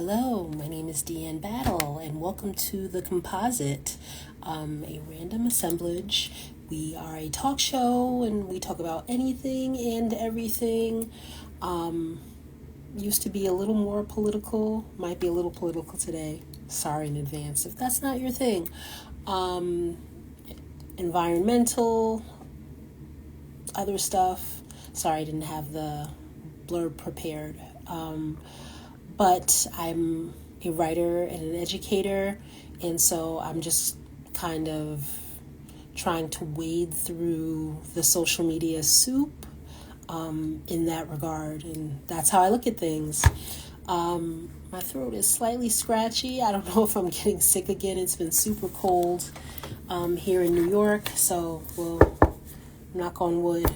Hello, my name is Deanne Battle, and welcome to the Composite, a random assemblage. We are a talk show, and we talk about anything and everything. Used to be a little more political, might be a little political today. Sorry in advance if that's not your thing. Environmental, other stuff. Sorry I didn't have the blurb prepared. But I'm a writer and an educator, and so I'm just kind of trying to wade through the social media soup in that regard, and that's how I look at things. My throat is slightly scratchy. I don't know if I'm getting sick again. It's been super cold here in New York, so we'll knock on wood,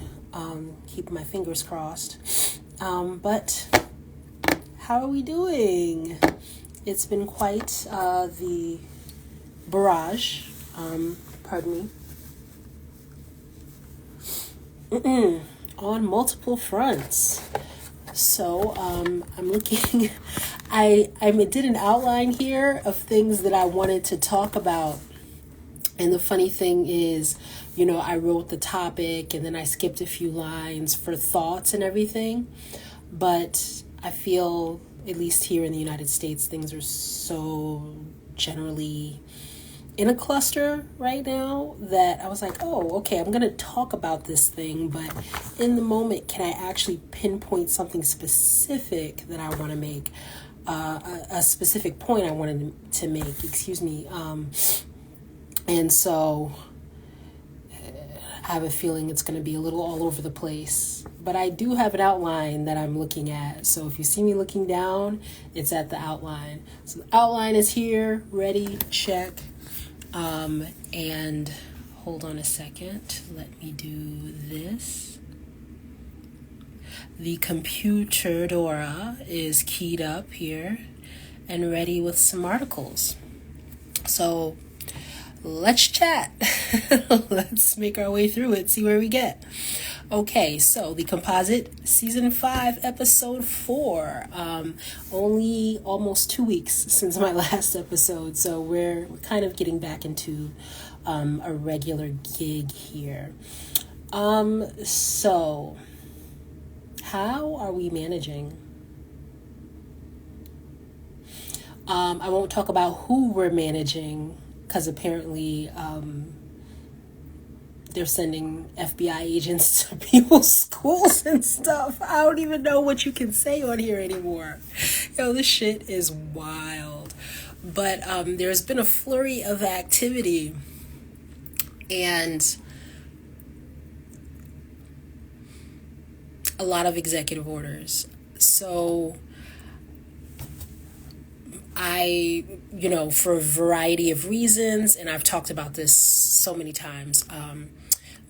keep my fingers crossed. But how are we doing? It's been quite the barrage, pardon me, on multiple fronts. So I'm looking, I did an outline here of things that I wanted to talk about. And the funny thing is, I wrote the topic and then I skipped a few lines for thoughts and everything. But I feel, at least here in the United States, things are so generally in a cluster right now that I was like, oh, okay, I'm going to talk about this thing, but in the moment, can I actually pinpoint something specific that I want to make, a specific point I wanted to make, and so I have a feeling it's going to be a little all over the place. But I do have an outline that I'm looking at. So if you see me looking down, it's at the outline. So the outline is here, ready, check. And hold on a second. Let me do this. The computer Dora is keyed up here and ready with some articles. So let's chat. Let's make our way through it, see where we get. Okay, so the Composite, Season 5, Episode 4. Only almost 2 weeks since my last episode, so we're kind of getting back into a regular gig here. So, how are we managing? I won't talk about who we're managing, because apparently they're sending FBI agents to people's schools and stuff. I don't even know what you can say on here anymore. This shit is wild. But there's been a flurry of activity, and a lot of executive orders. So I, for a variety of reasons, and I've talked about this so many times,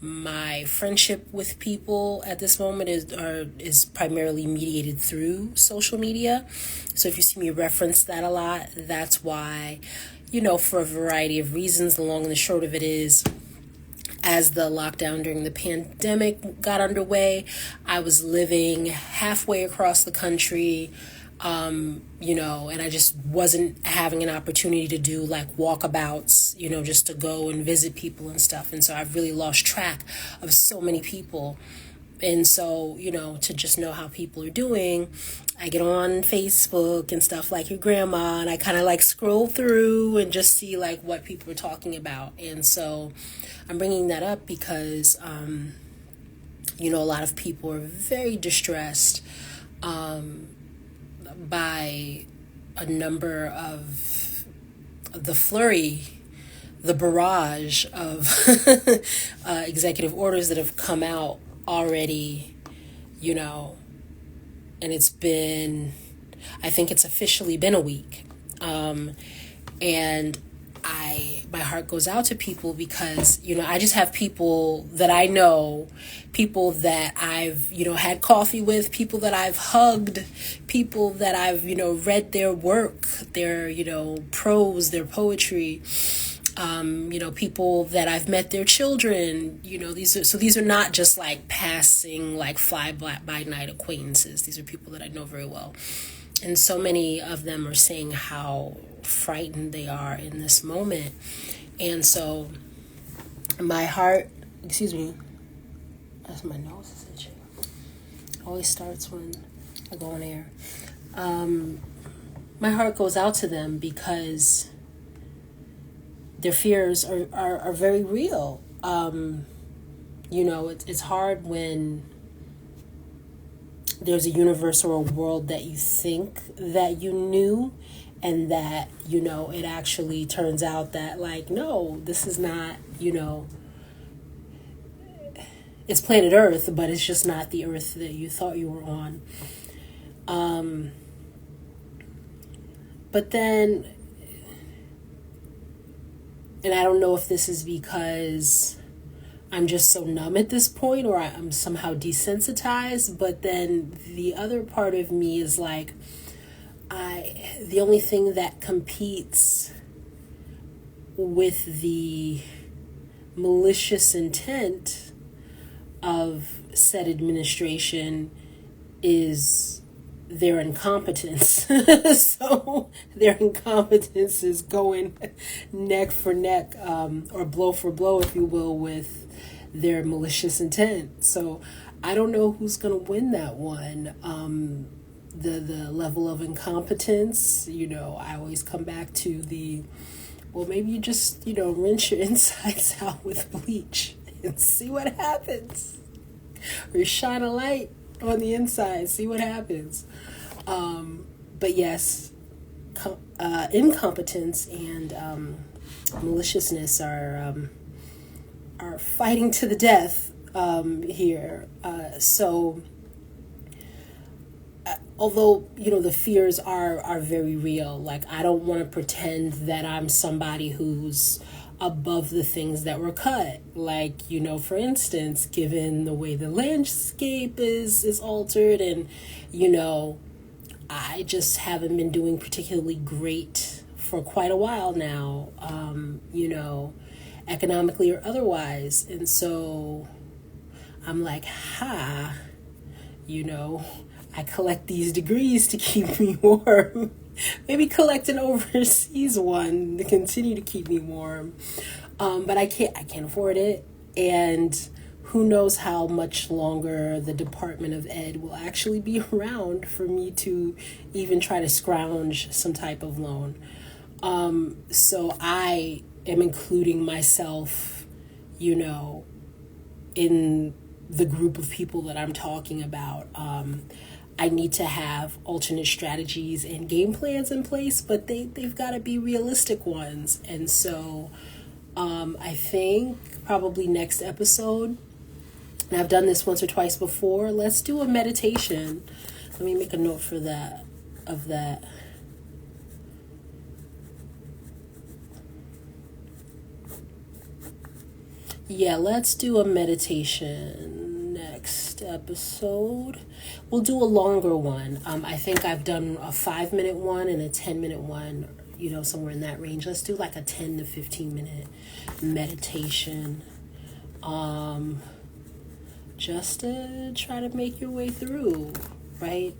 my friendship with people at this moment is primarily mediated through social media. So if you see me reference that a lot, that's why, for a variety of reasons. The long and the short of it is, as the lockdown during the pandemic got underway, I was living halfway across the country, and I just wasn't having an opportunity to do like walkabouts, just to go and visit people and stuff. And so I've really lost track of so many people. And so, to just know how people are doing, I get on Facebook and stuff like your grandma, and I kind of like scroll through and just see like what people are talking about. And so I'm bringing that up because, a lot of people are very distressed, by a number of the flurry, the barrage of executive orders that have come out already, and it's been, I think it's officially been a week. And my heart goes out to people because, I just have people that I know, people that I've, had coffee with, people that I've hugged, people that I've, read their work, their, prose, their poetry, people that I've met their children, these are not just like passing, like fly by night acquaintances. These are people that I know very well. And so many of them are saying how frightened they are in this moment. And so my heart, excuse me, that's my nose is itching. Always starts when I go on air. My heart goes out to them because their fears are very real. It's hard when there's a universe or a world that you think that you knew, and that, it actually turns out that, like, no, this is not, it's planet Earth, but it's just not the Earth that you thought you were on. But then, and I don't know if this is because I'm just so numb at this point, or I'm somehow desensitized, but then the other part of me is like, the only thing that competes with the malicious intent of said administration is their incompetence. So their incompetence is going neck for neck, or blow for blow, if you will, with their malicious intent. So I don't know who's going to win that one. The level of incompetence, I always come back to well, maybe you just, rinse your insides out with bleach and see what happens. Or shine a light on the inside, see what happens. But yes, incompetence and maliciousness are fighting to the death here. So although, the fears are very real, like, I don't want to pretend that I'm somebody who's above the things that were cut. Like, for instance, given the way the landscape is altered, and, I just haven't been doing particularly great for quite a while now, economically or otherwise. And so I'm like, I collect these degrees to keep me warm. Maybe collect an overseas one to continue to keep me warm. But I can't afford it. And who knows how much longer the Department of Ed will actually be around for me to even try to scrounge some type of loan. So I am including myself, in the group of people that I'm talking about. I need to have alternate strategies and game plans in place, but they've got to be realistic ones. And so I think probably next episode, and I've done this once or twice before, let's do a meditation. Let me make a note of that. Yeah, let's do a meditation next episode. We'll do a longer one. I think I've done a 5-minute one and a 10-minute one, somewhere in that range. Let's do like a 10 to 15-minute meditation. Just to try to make your way through, right?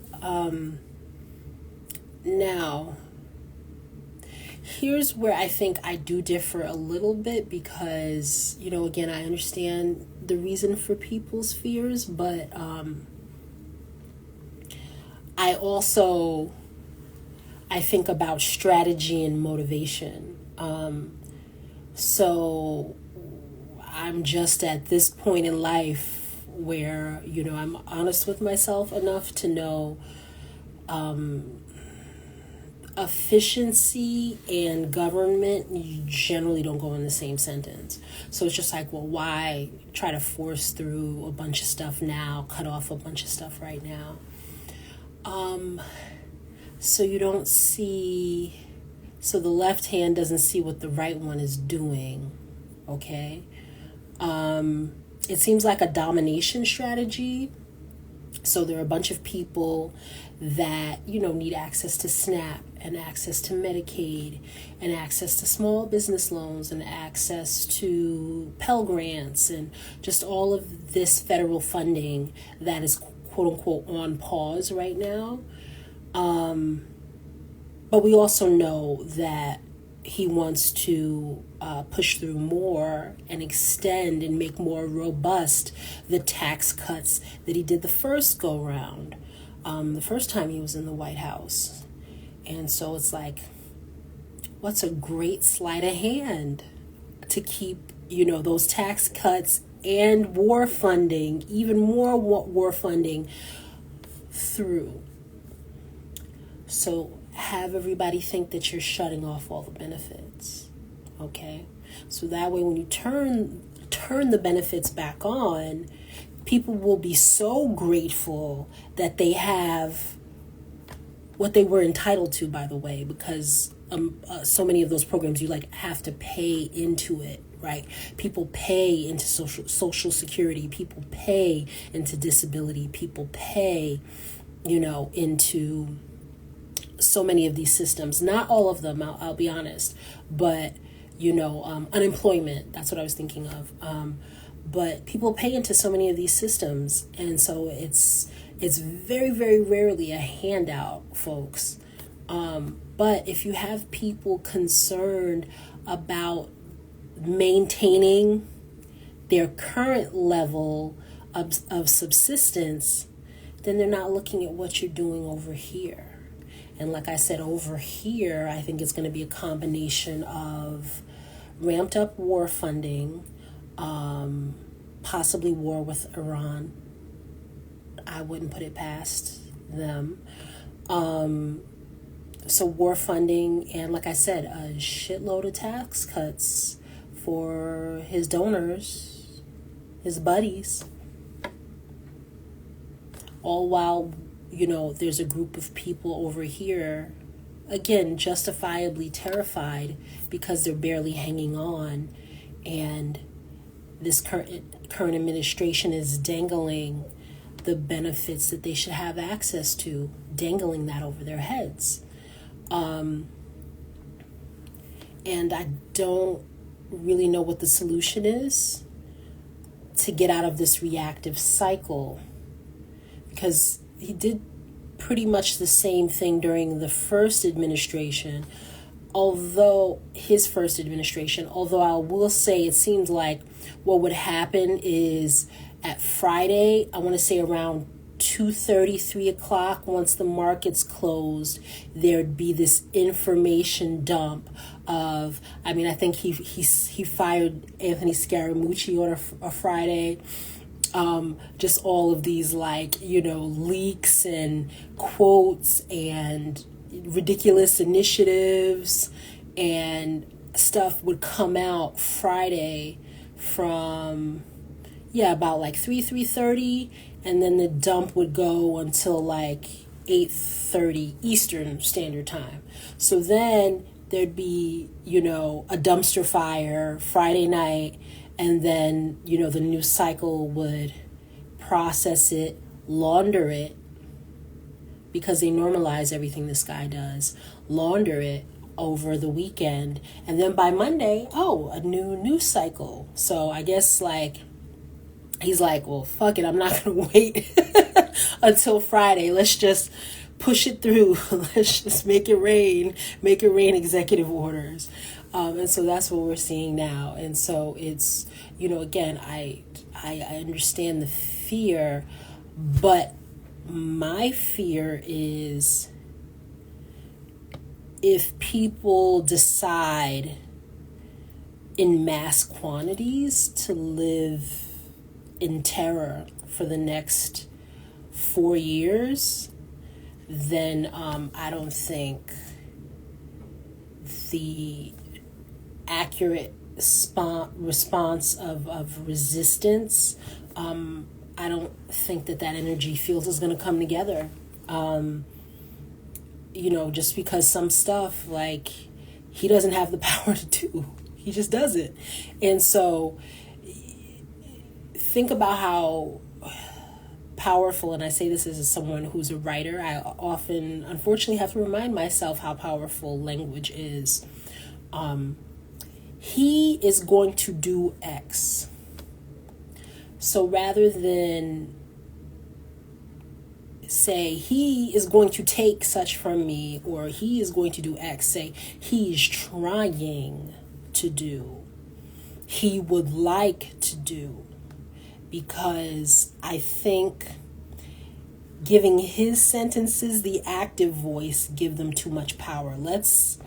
Now, here's where I think I do differ a little bit, because, again, I understand the reason for people's fears, but I think about strategy and motivation. So I'm just at this point in life where, I'm honest with myself enough to know efficiency and government generally don't go in the same sentence. So it's just like, well, why try to force through a bunch of stuff now, cut off a bunch of stuff right now? So you don't see, so the left hand doesn't see what the right one is doing, okay? It seems like a domination strategy. So there are a bunch of people that, need access to SNAP and access to Medicaid and access to small business loans and access to Pell Grants and just all of this federal funding that is quote unquote on pause right now. But we also know that he wants to push through more and extend and make more robust the tax cuts that he did the first go round, the first time he was in the White House. And so it's like, what's a great sleight of hand to keep, those tax cuts and war funding, even more war funding through. So have everybody think that you're shutting off all the benefits, okay? So that way when you turn the benefits back on, people will be so grateful that they have what they were entitled to, by the way, because so many of those programs you have to pay into it, right? People pay into social security, people pay into disability, people pay, into so many of these systems. Not all of them, I'll be honest, but unemployment, that's what I was thinking of. But people pay into so many of these systems, and so it's very, very rarely a handout, folks. But if you have people concerned about maintaining their current level of subsistence, then they're not looking at what you're doing over here. And like I said, over here, I think it's going to be a combination of ramped up war funding, possibly war with Iran. I wouldn't put it past them. So war funding, and like I said, a shitload of tax cuts for his donors, his buddies. All while, there's a group of people over here, again, justifiably terrified because they're barely hanging on, and this current administration is dangling the benefits that they should have access to, dangling that over their heads. And I don't really know what the solution is to get out of this reactive cycle, because he did pretty much the same thing during the first administration, although I will say it seemed like what would happen is at Friday, I want to say around 2:30, 3 o'clock, once the markets closed, there'd be this information dump of, I think he fired Anthony Scaramucci on a Friday. Just all of these leaks and quotes and ridiculous initiatives and stuff would come out Friday from about 3:30, and then the dump would go until 8:30 Eastern Standard Time. So then there'd be a dumpster fire Friday night, and then the news cycle would process it, launder it, because they normalize everything this guy does, launder it over the weekend, and then by Monday, a new news cycle. So I guess he's like, well, fuck it, I'm not gonna wait until Friday. Let's just push it through. Let's just make it rain executive orders. And so that's what we're seeing now. And so it's, again, I understand the fear, but my fear is if people decide in mass quantities to live in terror for the next 4 years, then I don't think the accurate response of resistance, I don't think that energy field is going to come together. Just because some stuff he doesn't have the power to do. He just doesn't. And so think about how powerful, and I say this as someone who's a writer, I often unfortunately have to remind myself how powerful language is. He is going to do X. So rather than say he is going to take such from me, or he is going to do X. Say he's trying to do, he would like to do, because I think giving his sentences the active voice give them too much power. Let's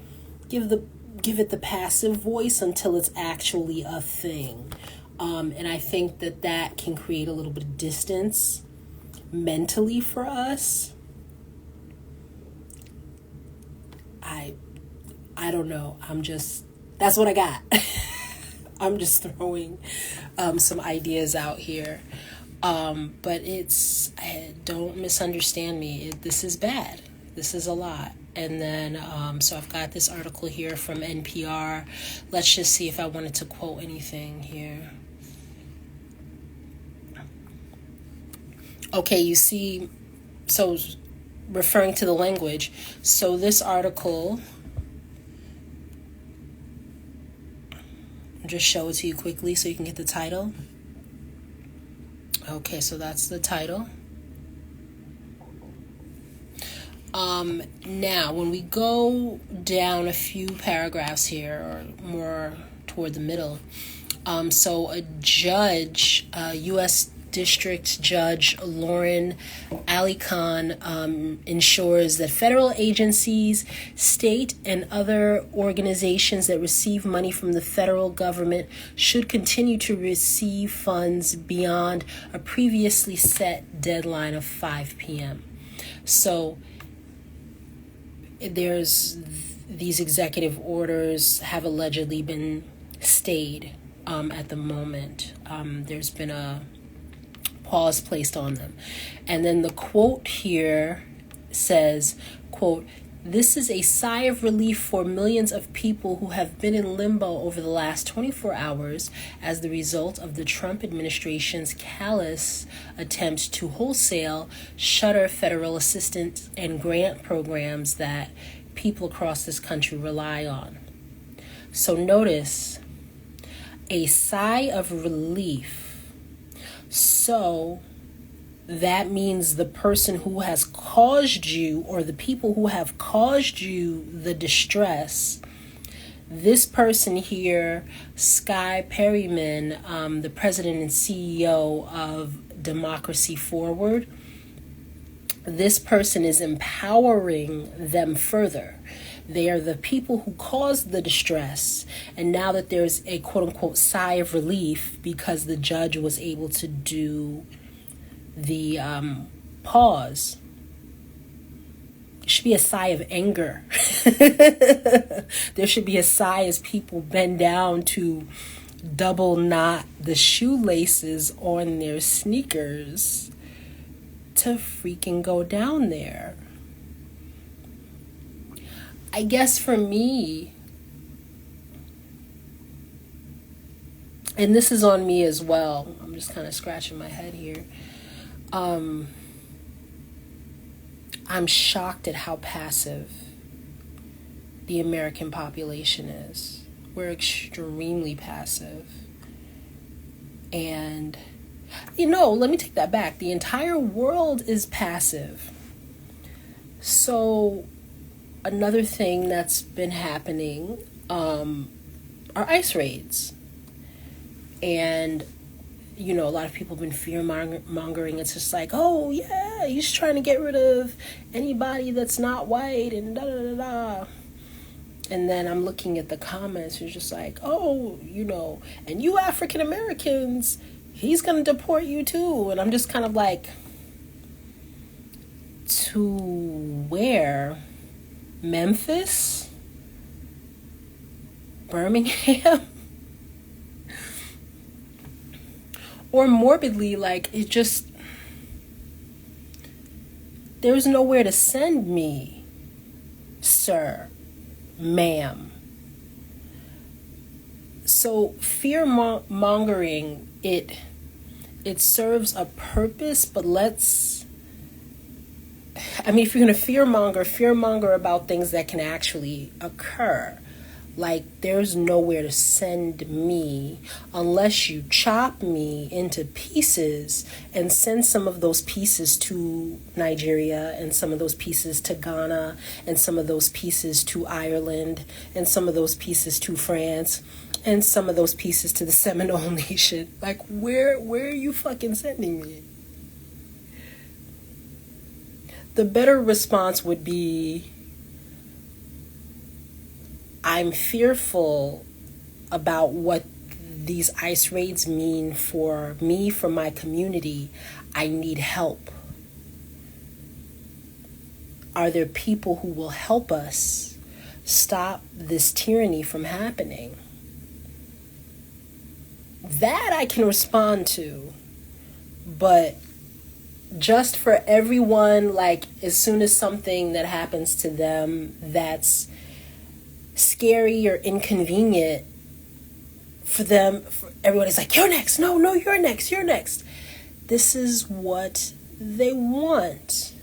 give it the passive voice until it's actually a thing. And I think that can create a little bit of distance mentally for us. I don't know. That's what I got. I'm just throwing some ideas out here. But don't misunderstand me. This is bad. This is a lot. And then, so I've got this article here from NPR. Let's just see if I wanted to quote anything here. Okay, you see, so referring to the language. So this article, I'll just show it to you quickly so you can get the title. Okay, so that's the title. Now, when we go down a few paragraphs here, or more toward the middle, so a judge, U.S. District Judge Lauren Ali Khan ensures that federal agencies, state, and other organizations that receive money from the federal government should continue to receive funds beyond a previously set deadline of 5 p.m. So these executive orders have allegedly been stayed at the moment. There's been a pause placed on them. And then the quote here says, quote, "This is a sigh of relief for millions of people who have been in limbo over the last 24 hours as the result of the Trump administration's callous attempt to wholesale shutter federal assistance and grant programs that people across this country rely on." So notice, a sigh of relief. So that means the person who has caused you, or the people who have caused you the distress, this person here, Sky Perryman, the president and CEO of Democracy Forward, this person is empowering them further. They are the people who caused the distress. And now that there's a quote-unquote sigh of relief because the judge was able to do the pause, it should be a sigh of anger. There should be a sigh as people bend down to double knot the shoelaces on their sneakers to freaking go down there. I guess for me, and this is on me as well, I'm just kind of scratching my head here. I'm shocked at how passive the American population is. We're extremely passive. And, let me take that back. The entire world is passive. So another thing that's been happening are ICE raids. And, a lot of people have been fear-mongering. It's just like, oh, yeah, he's trying to get rid of anybody that's not white and da-da-da-da. And then I'm looking at the comments. It's just like, oh, and you African Americans, he's going to deport you too. And I'm just kind of like, to where? Memphis? Birmingham? Or morbidly, there's nowhere to send me, sir, ma'am. So fear-mongering, it serves a purpose, but if you're going to fear monger about things that can actually occur. Like, there's nowhere to send me unless you chop me into pieces and send some of those pieces to Nigeria, and some of those pieces to Ghana, and some of those pieces to Ireland, and some of those pieces to France, and some of those pieces to the Seminole Nation. Like, where are you fucking sending me? The better response would be, I'm fearful about what these ICE raids mean for me, for my community. I need help. Are there people who will help us stop this tyranny from happening? That I can respond to. But just for everyone, like, as soon as something that happens to them that's scary or inconvenient for them, everybody's like, you're next. No, you're next. This is what they want.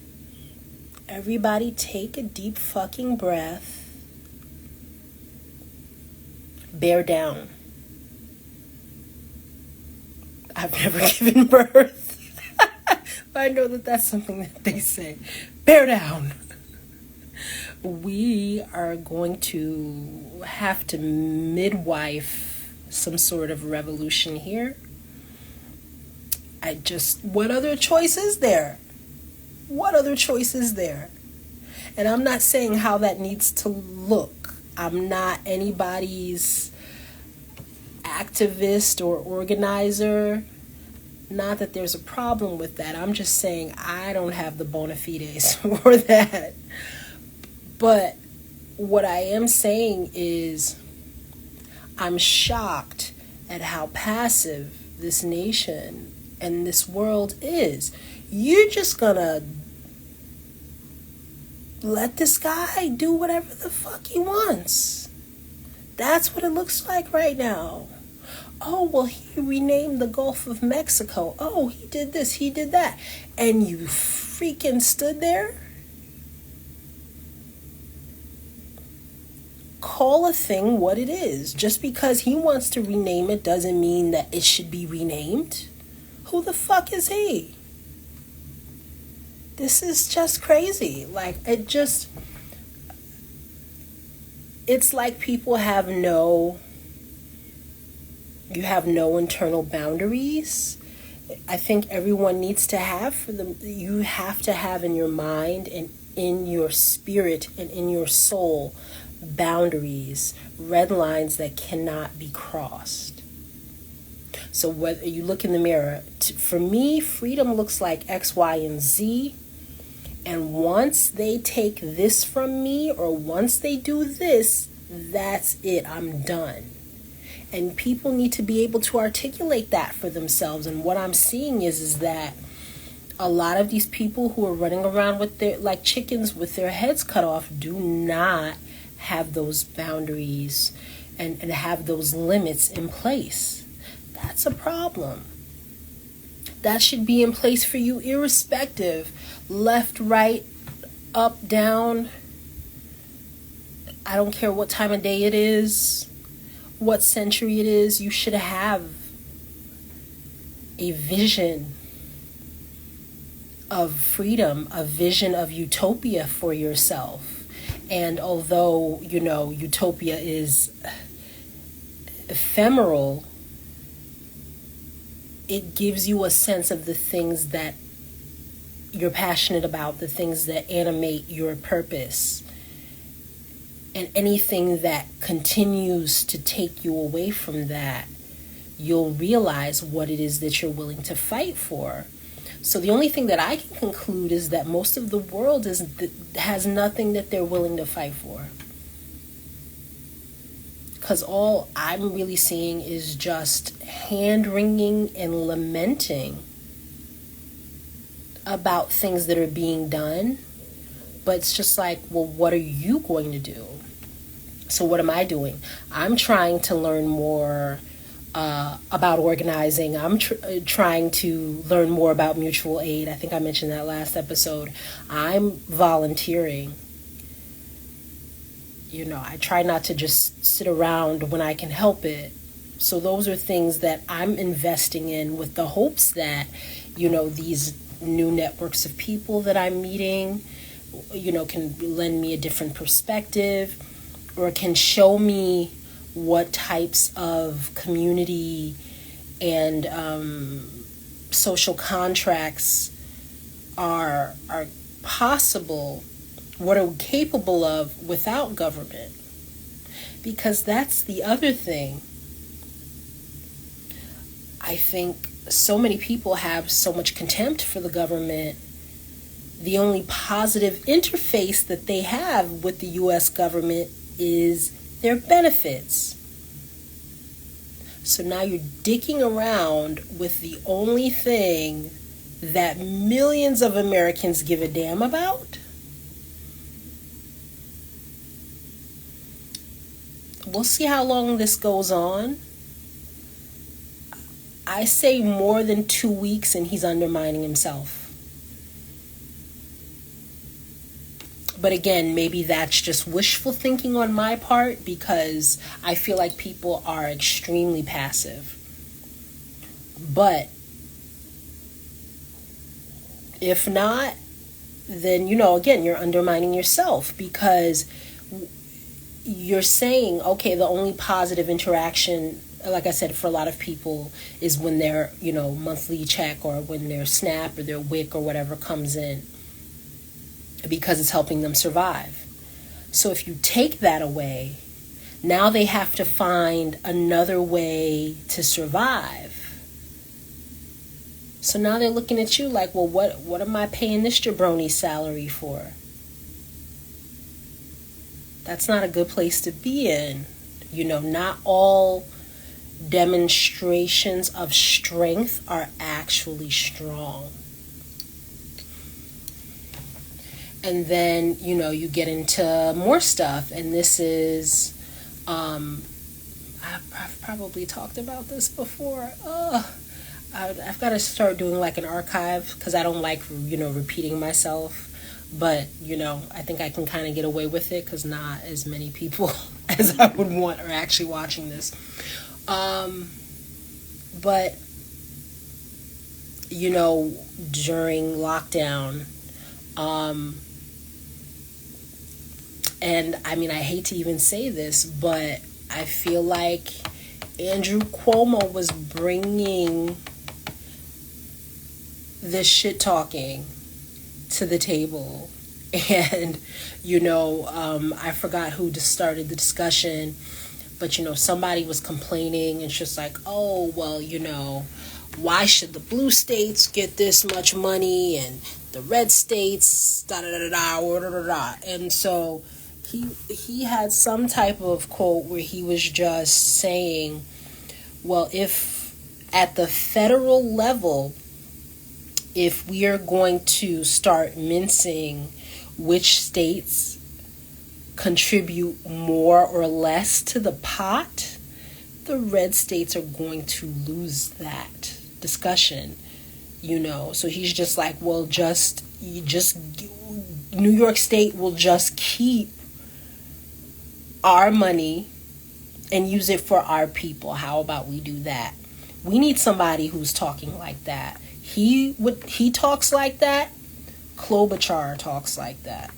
Everybody take a deep fucking breath. Bear down. I've never given birth. I know that that's something that they say. Bear down. We are going to have to midwife some sort of revolution here. What other choice is there? What other choice is there? And I'm not saying how that needs to look. I'm not anybody's activist or organizer. Not that there's a problem with that. I'm just saying I don't have the bona fides for that. But what I am saying is, I'm shocked at how passive this nation and this world is. You're just gonna let this guy do whatever the fuck he wants. That's what it looks like right now. Oh, well, he renamed the Gulf of Mexico. Oh, he did this, he did that. And you freaking stood there? Call a thing what it is. Just because he wants to rename it doesn't mean that it should be renamed. Who the fuck is he? This is just crazy. Like, it's like people have you have no internal boundaries. I think everyone needs to have you have to have in your mind and in your spirit and in your soul boundaries, red lines that cannot be crossed. So whether you look in the mirror, for me, freedom looks like X, Y, and Z. And once they take this from me, or once they do this, that's it. I'm done. And people need to be able to articulate that for themselves. And what I'm seeing is that a lot of these people who are running around with their, like chickens with their heads cut off, do not have those boundaries and have those limits in place. That's a problem. That should be in place for you irrespective. Left, right, up, down. I don't care what time of day it is, what century it is. You should have a vision of freedom, a vision of utopia for yourself. And although, utopia is ephemeral, it gives you a sense of the things that you're passionate about, the things that animate your purpose. And anything that continues to take you away from that, you'll realize what it is that you're willing to fight for. So the only thing that I can conclude is that most of the world has nothing that they're willing to fight for. Because all I'm really seeing is just hand-wringing and lamenting about things that are being done. But it's just like, well, what are you going to do? So what am I doing? I'm trying to learn more about organizing. I'm trying to learn more about mutual aid. I think I mentioned that last episode. I'm volunteering. I try not to just sit around when I can help it. So those are things that I'm investing in with the hopes that, these new networks of people that I'm meeting, can lend me a different perspective, or can show me what types of community and social contracts are possible, what are we capable of without government. Because that's the other thing. I think so many people have so much contempt for the government. The only positive interface that they have with the U.S. government is their benefits. So now you're dicking around with the only thing that millions of Americans give a damn about. We'll see how long this goes on. I say more than 2 weeks and he's undermining himself. But again, maybe that's just wishful thinking on my part, because I feel like people are extremely passive. But if not, then, again, you're undermining yourself, because you're saying, okay, the only positive interaction, like I said, for a lot of people is when their, monthly check or when their SNAP or their WIC or whatever comes in, because it's helping them survive. So if you take that away, now they have to find another way to survive. So now they're looking at you like, well, what am I paying this jabroni salary for? That's not a good place to be in. Not all demonstrations of strength are actually strong. And then, you get into more stuff. And this is, I've probably talked about this before. I've got to start doing like an archive, because I don't like, repeating myself. But, I think I can kind of get away with it, because not as many people as I would want are actually watching this. But, during lockdown, and I mean, I hate to even say this, but I feel like Andrew Cuomo was bringing this shit talking to the table. And, I forgot who started the discussion, but, somebody was complaining, and it's just like, oh, well, why should the blue states get this much money and the red states, da-da-da-da-da. And so he had some type of quote where he was just saying, well, if at the federal level, if we are going to start mincing which states contribute more or less to the pot, the red states are going to lose that discussion, So he's just like, well, New York State will just keep our money and use it for our people. How about we do that? We need somebody who's talking like that. He talks like that. Klobuchar talks like that.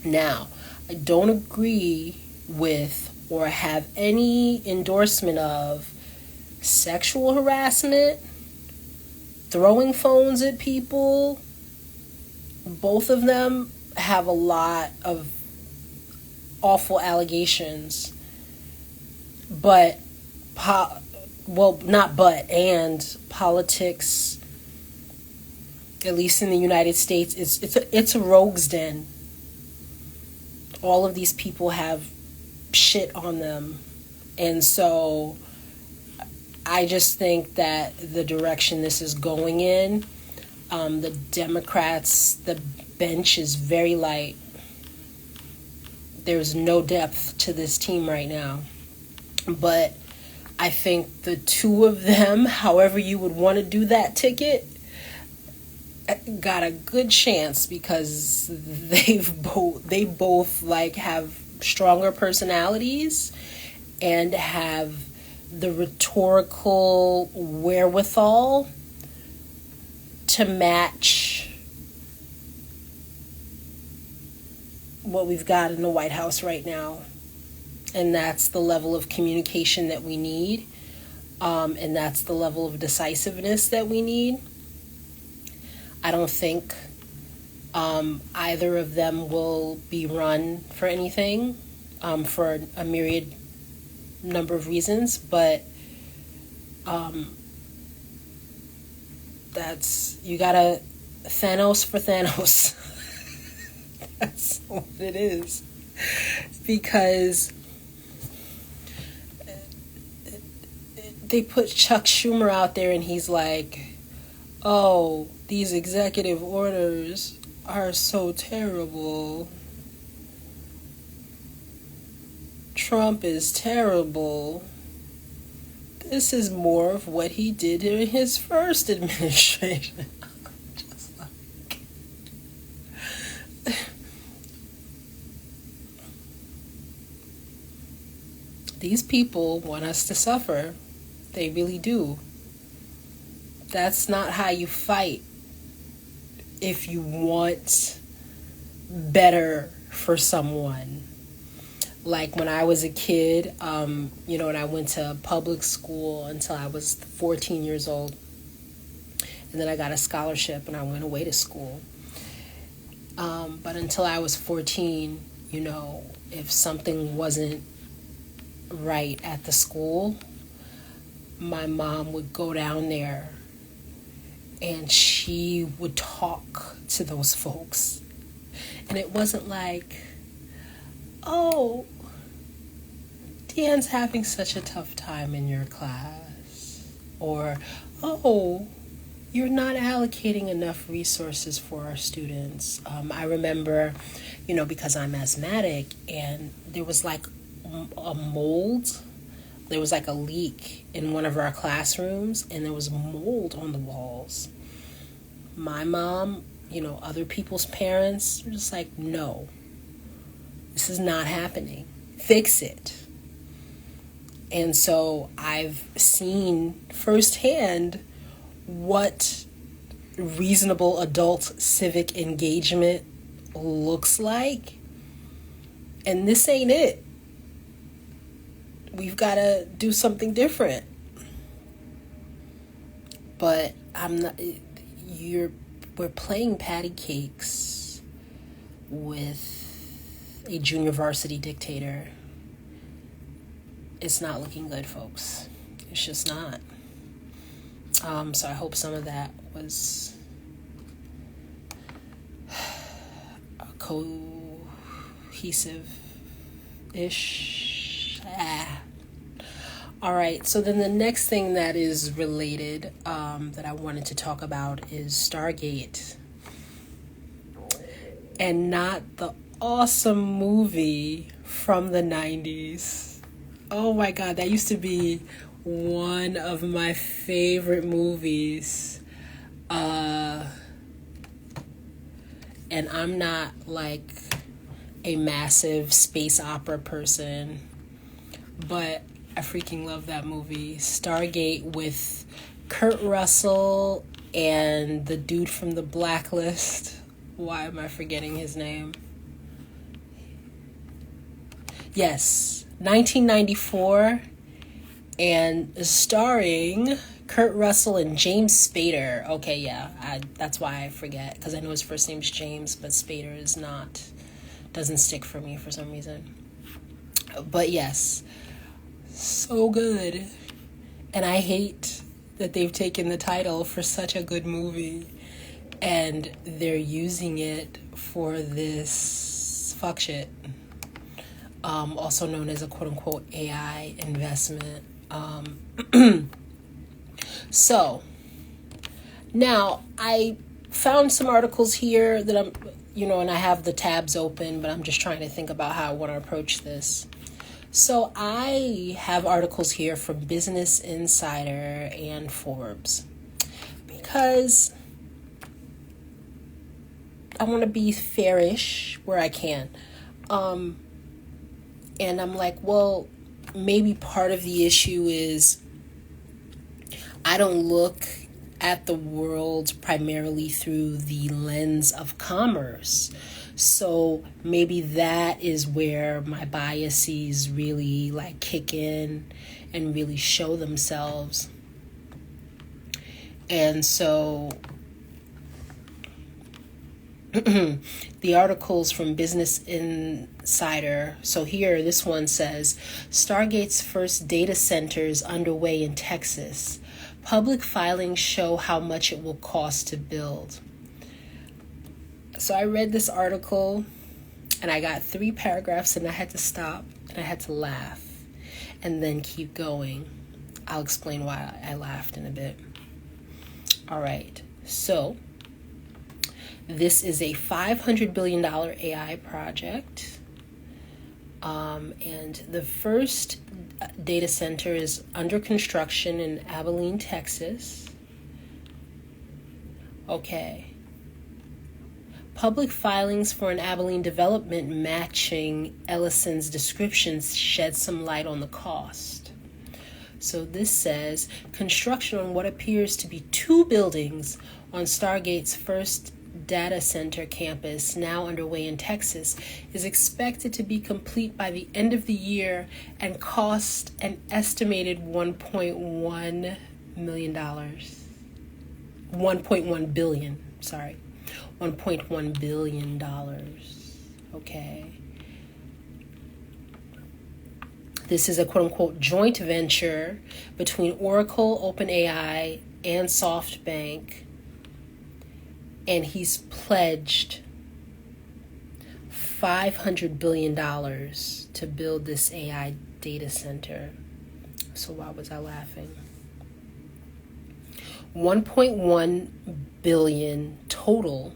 Now, I don't agree with or have any endorsement of sexual harassment, throwing phones at people. Both of them have a lot of awful allegations. But, and politics, at least in the United States, it's a rogue's den. All of these people have shit on them. And so I just think that the direction this is going in, the Democrats, the bench is very light. There's no depth to this team right now. But I think the two of them, however you would want to do that ticket, got a good chance, because they both like have stronger personalities and have the rhetorical wherewithal to match what we've got in the White House right now. And that's the level of communication that we need. And that's the level of decisiveness that we need. I don't think either of them will be run for anything for a myriad number of reasons, but you gotta Thanos for Thanos. That's what it is. Because they put Chuck Schumer out there and he's like, oh, these executive orders are so terrible. Trump is terrible. This is more of what he did in his first administration. Just like... These people want us to suffer. They really do. That's not how you fight if you want better for someone. Like when I was a kid, and I went to public school until I was 14 years old. And then I got a scholarship and I went away to school. But until I was 14, if something wasn't right at the school, my mom would go down there and she would talk to those folks. And it wasn't like, oh, Deanne's having such a tough time in your class. Or, oh, you're not allocating enough resources for our students. I remember, because I'm asthmatic, and there was like a mold. There was like a leak in one of our classrooms, and there was mold on the walls. My mom, other people's parents were just like, no, this is not happening. Fix it. And so I've seen firsthand what reasonable adult civic engagement looks like. And this ain't it. We've got to do something different. But we're playing patty cakes with a junior varsity dictator. It's not looking good, folks. It's just not. So I hope some of that was cohesive-ish. All right, so then the next thing that is related that I wanted to talk about is Stargate. And not the awesome movie from the 90s. Oh my God, that used to be one of my favorite movies. And I'm not like a massive space opera person, but I freaking love that movie. Stargate with Kurt Russell and the dude from The Blacklist. Why am I forgetting his name? Yes, 1994, and starring Kurt Russell and James Spader. Okay, yeah, that's why I forget, because I know his first name's James, but Spader doesn't stick for me for some reason. But yes, so good. And I hate that they've taken the title for such a good movie and they're using it for this fuck shit. Also known as a quote-unquote AI investment. So, now I found some articles here that I'm, and I have the tabs open, but I'm just trying to think about how I want to approach this. So I have articles here from Business Insider and Forbes because I want to be fairish where I can. And I'm like, well, maybe part of the issue is I don't look at the world primarily through the lens of commerce. So maybe that is where my biases really like kick in and really show themselves. And so the articles from Business Insider. So here, this one says, Stargate's first data center is underway in Texas. Public filings show how much it will cost to build. So I read this article and I got 3 paragraphs and I had to stop and I had to laugh and then keep going. I'll explain why I laughed in a bit. All right. So this is a $500 billion AI project. And the first data center is under construction in Abilene, Texas. Okay. Public filings for an Abilene development matching Ellison's descriptions shed some light on the cost. So this says, construction on what appears to be 2 buildings on Stargate's first data center campus, now underway in Texas, is expected to be complete by the end of the year and cost an estimated $1.1 million. $1.1 billion, sorry. $1.1 billion. Okay. This is a quote-unquote joint venture between Oracle, OpenAI, and SoftBank. And he's pledged $500 billion to build this AI data center. So why was I laughing? 1.1 billion total.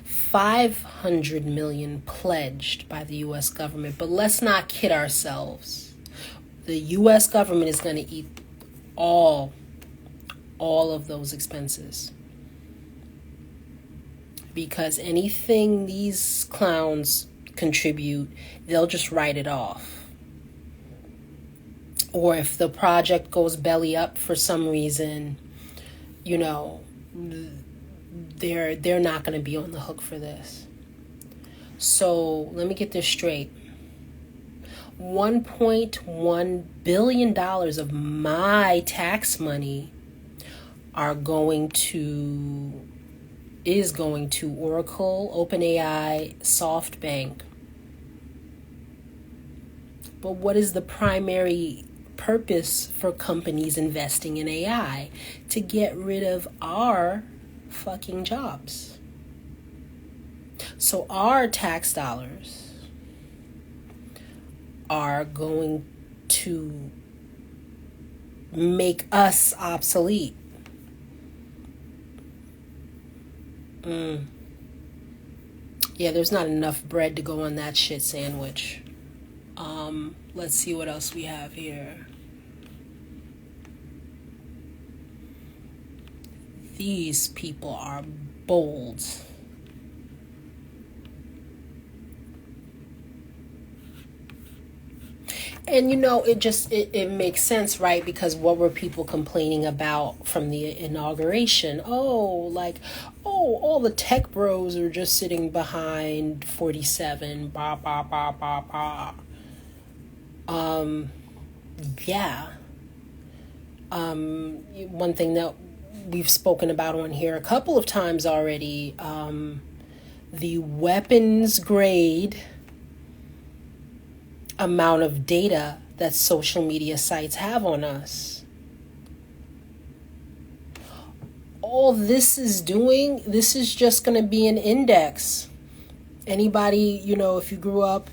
500 million pledged by the U.S. government. But let's not kid ourselves. The U.S. government is going to eat all of those expenses. Because anything these clowns contribute, they'll just write it off. Or if the project goes belly up for some reason, you know, they're not going to be on the hook for this. So let me get this straight. $1.1 billion of my tax money is going to Oracle, OpenAI, SoftBank. But what is the primary purpose for companies investing in AI? To get rid of our fucking jobs. So our tax dollars are going to make us obsolete. Yeah, there's not enough bread to go on that shit sandwich. Let's see what else we have here. These people are bold. And you know, it makes sense, right? Because what were people complaining about from the inauguration? All the tech bros are just sitting behind 47, blah, blah, blah, blah, blah. Yeah. One thing that we've spoken about on here a couple of times already, the weapons grade amount of data that social media sites have on us. All this is doing, this is just going to be an index. Anybody, you know, if you grew up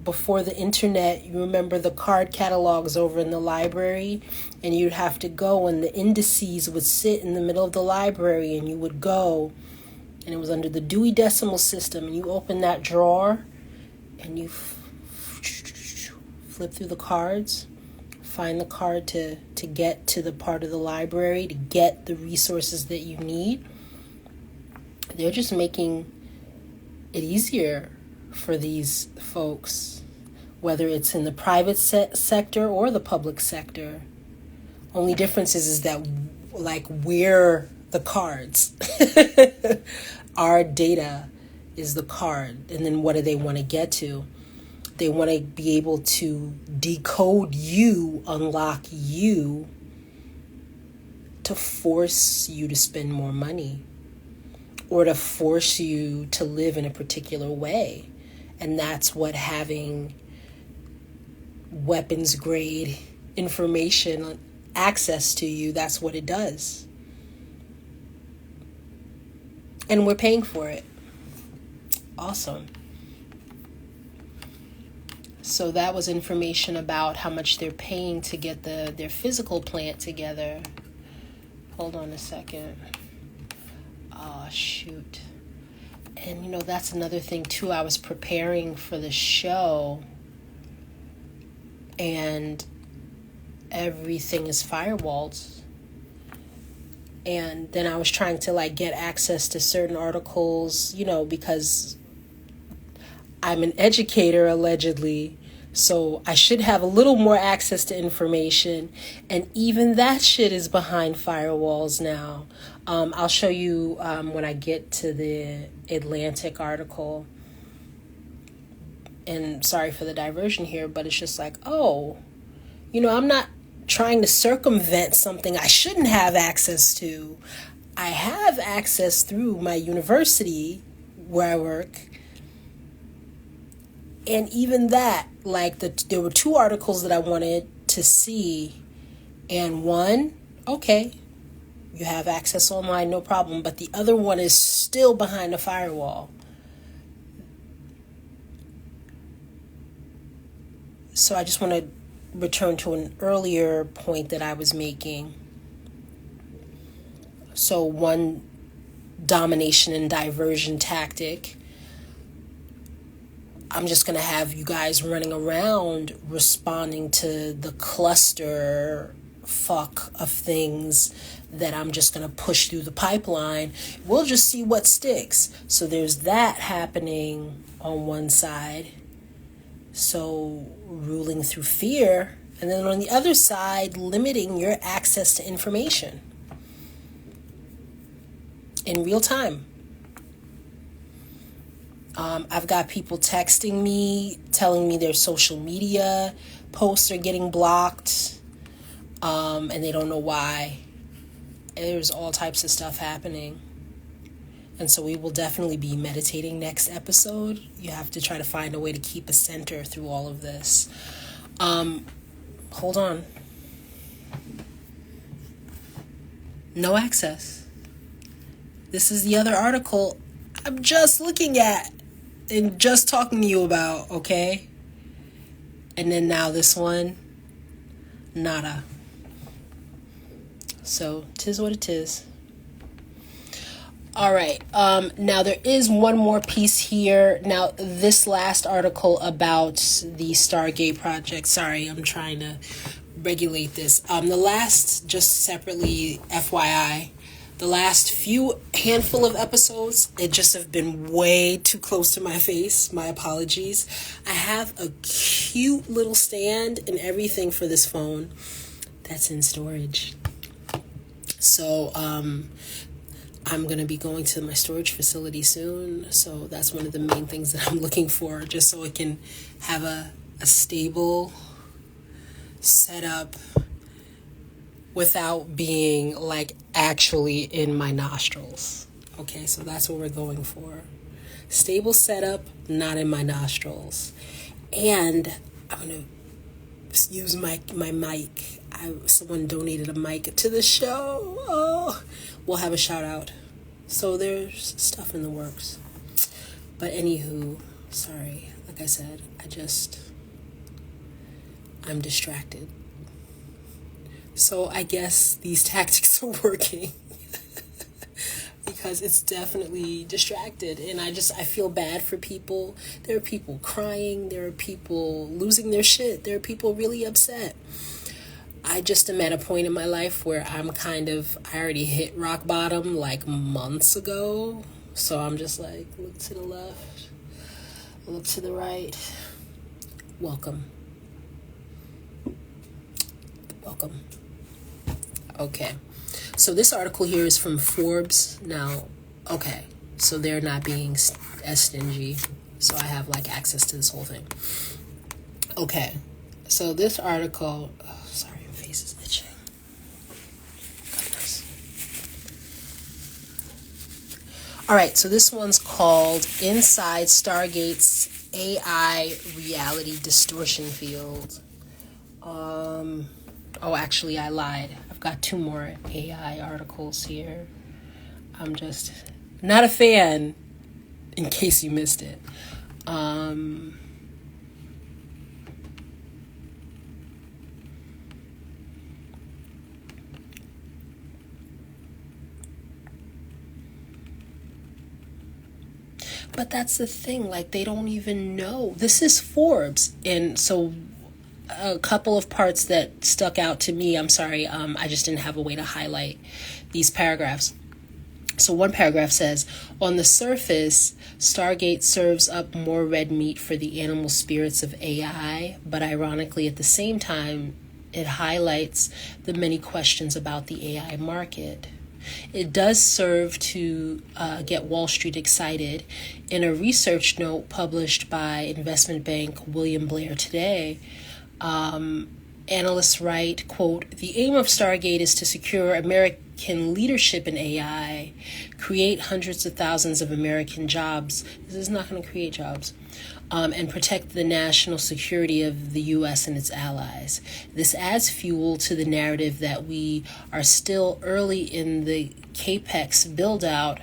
before the internet, you remember the card catalogs over in the library, and you'd have to go and the indices would sit in the middle of the library, and you would go, and it was under the Dewey Decimal System, and you open that drawer and you flip through the cards, find the card to get to the part of the library, to get the resources that you need. They're just making it easier for these folks, whether it's in the private sector or the public sector. Only difference is that, like, we're the cards. Our data is the card. And then what do they want to get to? They want to be able to decode you, unlock you, to force you to spend more money, or to force you to live in a particular way. And that's what having weapons grade information access to you, that's what it does. And we're paying for it. Awesome. So that was information about how much they're paying to get their physical plant together. Hold on a second. Oh, shoot. And, you know, that's another thing, too. I was preparing for the show, and everything is firewalled. And then I was trying to, like, get access to certain articles, you know, because I'm an educator, allegedly, so I should have a little more access to information, and even that shit is behind firewalls now. I'll show you when I get to the Atlantic article, and sorry for the diversion here, but it's just like, oh, you know, I'm not trying to circumvent something I shouldn't have access to. I have access through my university where I work. And even that, like, there were 2 articles that I wanted to see. And one, okay, you have access online, no problem. But the other one is still behind a firewall. So I just want to return to an earlier point that I was making. So one domination and diversion tactic, I'm just going to have you guys running around responding to the cluster fuck of things that I'm just going to push through the pipeline. We'll just see what sticks. So there's that happening on one side. So ruling through fear. And then on the other side, limiting your access to information in real time. I've got people texting me, telling me their social media posts are getting blocked, and they don't know why. There's all types of stuff happening. And so we will definitely be meditating next episode. You have to try to find a way to keep a center through all of this. Hold on. No access. This is the other article I'm just looking at and just talking to you about, okay? And then now this one, nada. So, 'tis what it is. All right. Now there is one more piece here. Now, this last article about the Stargate project. Sorry, I'm trying to regulate this. The last, just separately, FYI, the last handful of episodes, it just have been way too close to my face. My apologies. I have a cute little stand and everything for this phone that's in storage. So, I'm going to be going to my storage facility soon. So that's one of the main things that I'm looking for, just so it can have a stable setup without being, like, actually in my nostrils. Okay, so that's what we're going for. Stable setup, not in my nostrils. And I'm going to use my mic. Someone donated a mic to the show. Oh, we'll have a shout out. So there's stuff in the works. But anywho, sorry. Like I said, I'm distracted. So I guess these tactics are working. Because it's definitely distracted. And I feel bad for people. There are people crying. There are people losing their shit. There are people really upset. I just am at a point in my life where I already hit rock bottom like months ago. So I'm just like, look to the left, Look to the right. Welcome. Welcome. Okay. So this article here is from Forbes. Now, okay. So they're not being as stingy. So I have like access to this whole thing. Okay. So this article, oh, sorry, your face is itching. Goodness. All right. So this one's called Inside Stargate's AI Reality Distortion Field. Oh, actually, I lied. I've got 2 more AI articles here. I'm just not a fan, in case you missed it. But that's the thing, like, they don't even know. This is Forbes, and so a couple of parts that stuck out to me. I'm sorry, I just didn't have a way to highlight these paragraphs. So one paragraph says, on the surface, Stargate serves up more red meat for the animal spirits of AI, but ironically at the same time, it highlights the many questions about the AI market. It does serve to get Wall Street excited. In a research note published by investment bank William Blair today, analysts write, quote, the aim of Stargate is to secure American leadership in AI, create hundreds of thousands of American jobs. This is not going to create jobs. And protect the national security of the U.S. and its allies. This adds fuel to the narrative that we are still early in the CAPEX build-out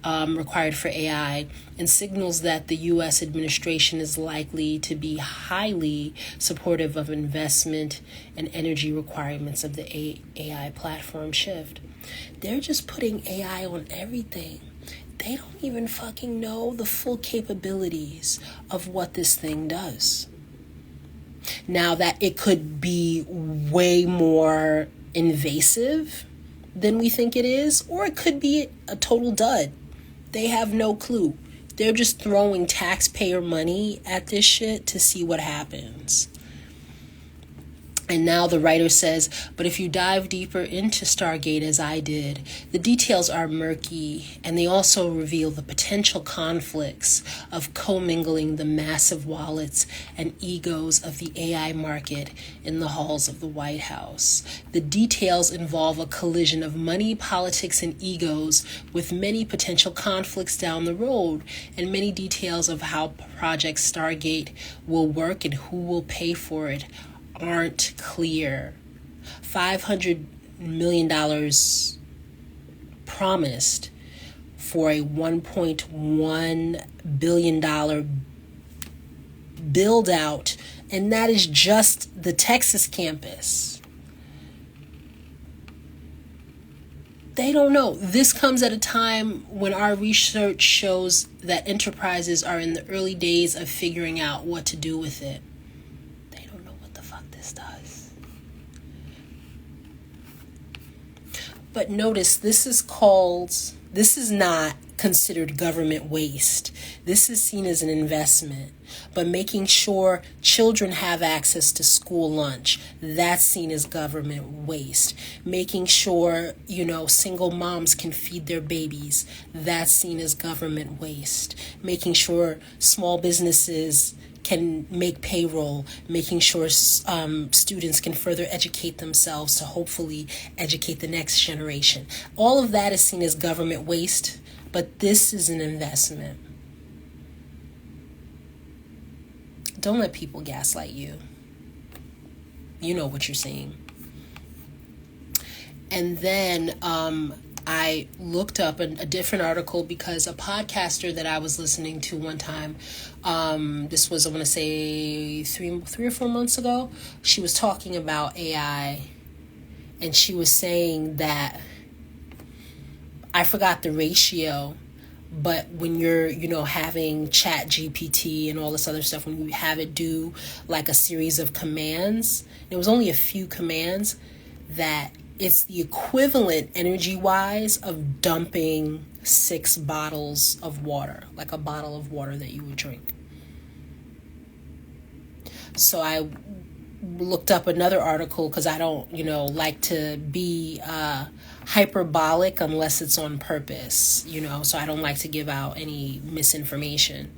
required for AI, and signals that the U.S. administration is likely to be highly supportive of investment and energy requirements of the AI platform shift. They're just putting AI on everything. They don't even fucking know the full capabilities of what this thing does. Now, that it could be way more invasive than we think it is, or it could be a total dud. They have no clue. They're just throwing taxpayer money at this shit to see what happens. And now the writer says, but if you dive deeper into Stargate as I did, the details are murky, and they also reveal the potential conflicts of commingling the massive wallets and egos of the AI market in the halls of the White House. The details involve a collision of money, politics, and egos, with many potential conflicts down the road, and many details of how Project Stargate will work and who will pay for it aren't clear. $500 million promised for a $1.1 billion build out, and that is just the Texas campus. They don't know. This comes at a time when our research shows that enterprises are in the early days of figuring out what to do with it. Does. But notice this is not considered government waste. This is seen as an investment. But making sure children have access to school lunch, that's seen as government waste. Making sure, single moms can feed their babies, that's seen as government waste. Making sure small businesses can make payroll, making sure students can further educate themselves to hopefully educate the next generation. All of that is seen as government waste, but this is an investment. Don't let people gaslight you. You know what you're seeing. And then I looked up a different article because a podcaster that I was listening to one time, this was, I want to say, three or 4 months ago, she was talking about AI, and she was saying that, I forgot the ratio, but when you're, having Chat GPT and all this other stuff, when you have it do like a series of commands, it was only a few commands, that it's the equivalent energy-wise of dumping 6 bottles of water, like a bottle of water that you would drink. So I looked up another article because I don't, like to be hyperbolic unless it's on purpose, so I don't like to give out any misinformation.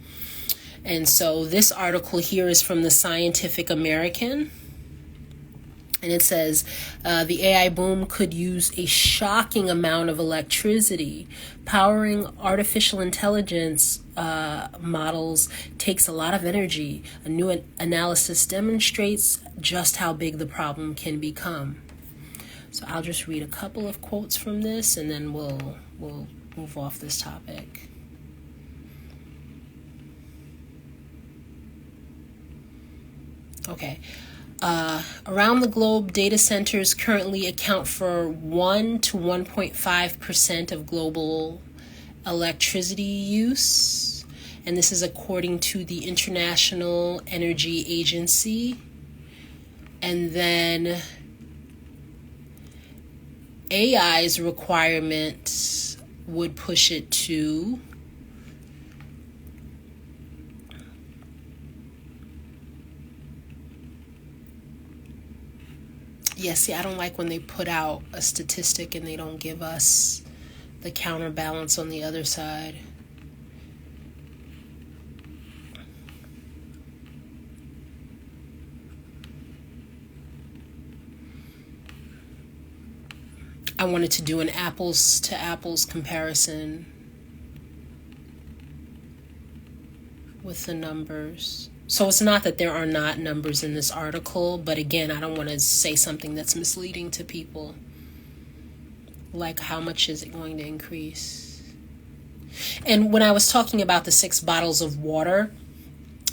And so this article here is from the Scientific American. And it says, the AI boom could use a shocking amount of electricity. Powering artificial intelligence models takes a lot of energy. A new analysis demonstrates just how big the problem can become. So I'll just read a couple of quotes from this, and then we'll move off this topic. Okay. Around the globe, data centers currently account for 1 to 1.5% of global electricity use. And this is according to the International Energy Agency. And then AI's requirement would push it to see, I don't like when they put out a statistic and they don't give us the counterbalance on the other side. I wanted to do an apples to apples comparison with the numbers. So it's not that there are not numbers in this article, but again, I don't want to say something that's misleading to people. Like, how much is it going to increase? And when I was talking about the 6 bottles of water,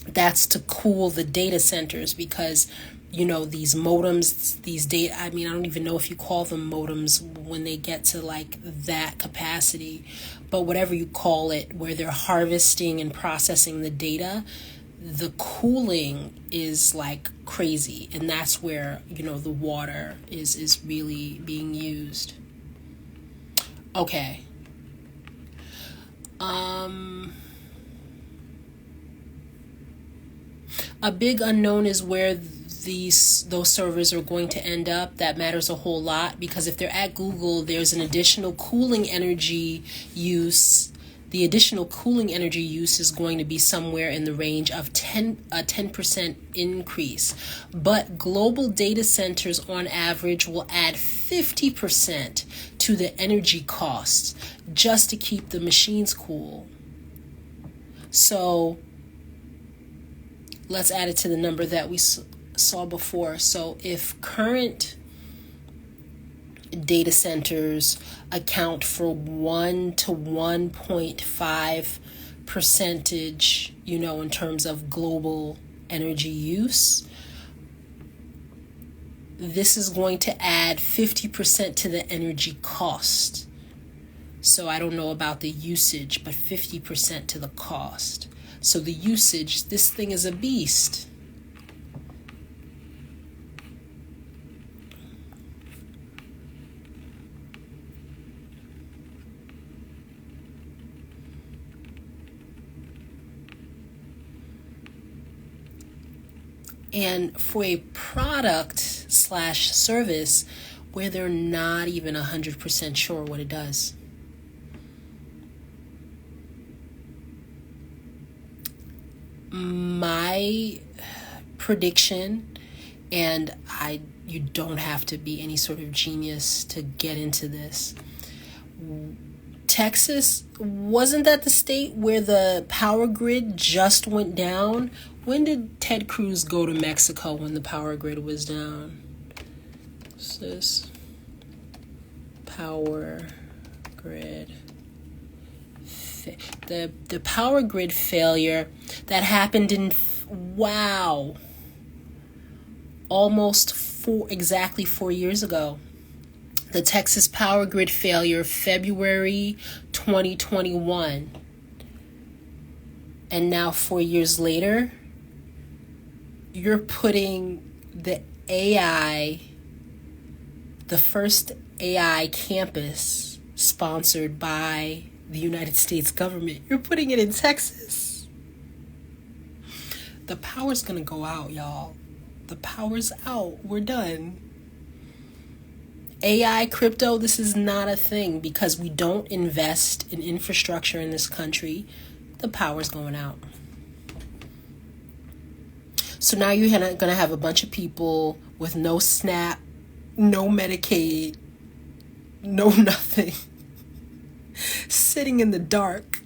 that's to cool the data centers because, these modems, these data, I don't even know if you call them modems when they get to like that capacity, but whatever you call it, where they're harvesting and processing the data, the cooling is like crazy, and that's where the water is really being used. Okay. A big unknown is where those servers are going to end up. That matters a whole lot because if they're at Google, there's an additional cooling energy use. The additional cooling energy use is going to be somewhere in the range of 10% increase. But global data centers on average will add 50% to the energy costs just to keep the machines cool. So let's add it to the number that we saw before. So if current data centers account for 1 to 1.5 percentage, in terms of global energy use, this is going to add 50% to the energy cost. So I don't know about the usage, but 50% to the cost. So the usage, this thing is a beast. And for a product/service where they're not even 100% sure what it does. My prediction, and you don't have to be any sort of genius to get into this. Texas, wasn't that the state where the power grid just went down? When did Ted Cruz go to Mexico when the power grid was down? What's this? Power grid. The power grid failure that happened in, almost exactly 4 years ago. The Texas power grid failure, February 2021. And now 4 years later, you're putting the first AI campus sponsored by the United States government. You're putting it in Texas. The power's gonna go out, y'all. The power's out. We're done. AI, crypto, this is not a thing because we don't invest in infrastructure in this country. The power's going out. So now you're going to have a bunch of people with no SNAP, no Medicaid, no nothing, sitting in the dark.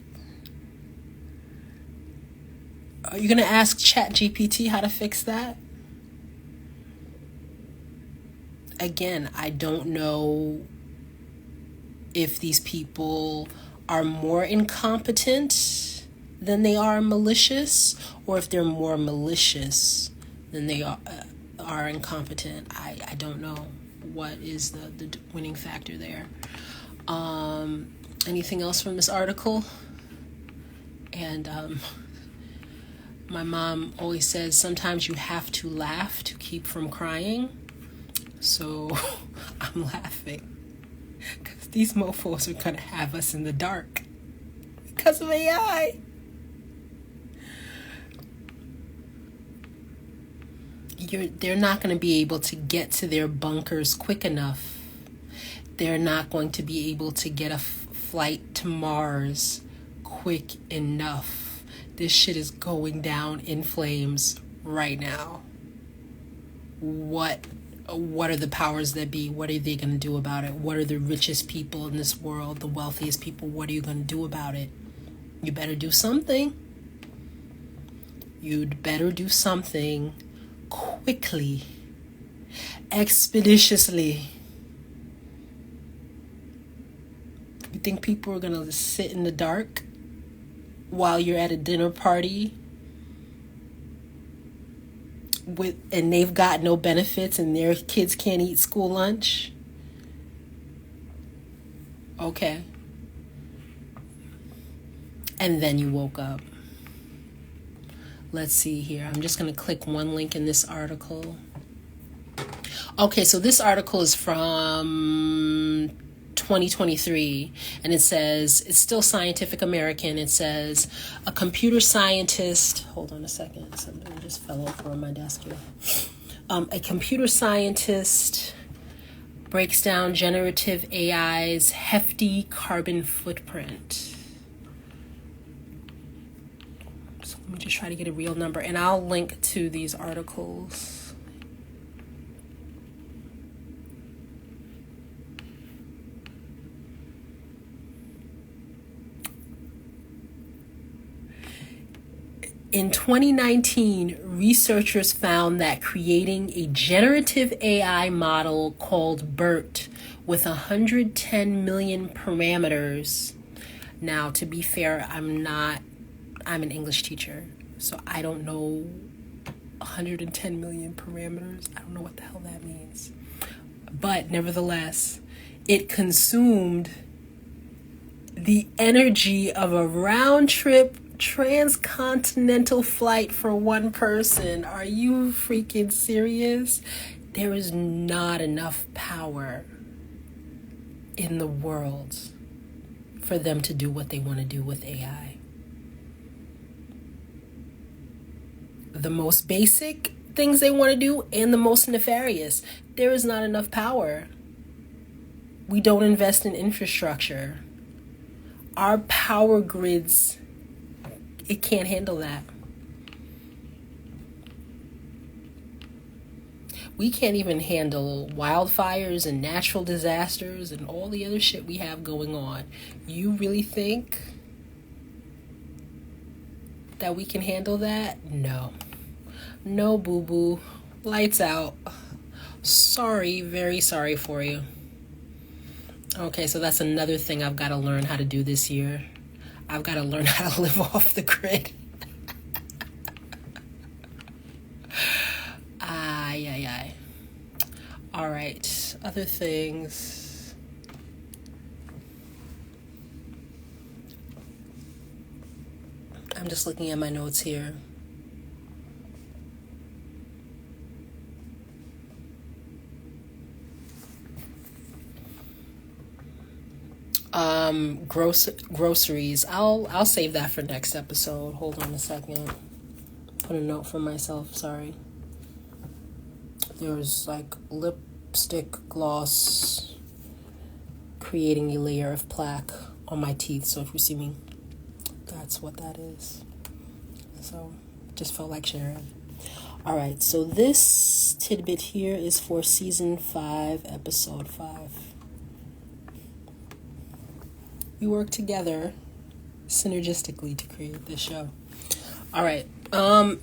Are you going to ask ChatGPT how to fix that? Again, I don't know if these people are more incompetent than they are malicious, or if they're more malicious than they are incompetent. I don't know what is the winning factor there. Anything else from this article? And my mom always says sometimes you have to laugh to keep from crying. So I'm laughing because these mofos are going to have us in the dark because of AI. They're not going to be able to get to their bunkers quick enough. They're not going to be able to get a flight to Mars quick enough. This shit is going down in flames right now. What are the powers that be? What are they going to do about it? What are the richest people in this world, the wealthiest people? What are you going to do about it? You better do something. You'd better do something quickly, expeditiously. You think people are going to sit in the dark while you're at a dinner party and they've got no benefits and their kids can't eat school lunch? Okay. And then you woke up. Let's see here. I'm just going to click one link in this article. Okay, so this article is from 2023, and it says, it's still Scientific American. It says, a computer scientist, hold on a second, something just fell over on my desk here. A computer scientist breaks down generative AI's hefty carbon footprint. So let me just try to get a real number, and I'll link to these articles. In 2019, researchers found that creating a generative AI model called BERT with 110 million parameters. Now, to be fair, I'm an English teacher, so I don't know 110 million parameters. I don't know what the hell that means. But nevertheless, it consumed the energy of a round-trip transcontinental flight for one person. Are you freaking serious? There is not enough power in the world for them to do what they want to do with AI. The most basic things they want to do and the most nefarious. There is not enough power. We don't invest in infrastructure. Our power grids, it can't handle that. We can't even handle wildfires and natural disasters and all the other shit we have going on. You really think that we can handle that? No. No, boo-boo. Lights out. Sorry, very sorry for you. Okay, so that's another thing I've got to learn how to do this year. I've got to learn how to live off the grid. Ay. All right, other things. I'm just looking at my notes here. Groceries. I'll save that for next episode. Hold on a second. put a note for myself, sorry. There was like lipstick gloss creating a layer of plaque on my teeth. So if you see me, that's what that is. So just felt like sharing. All right, so this tidbit here is for season 5, episode 5. We work together synergistically to create this show. All right.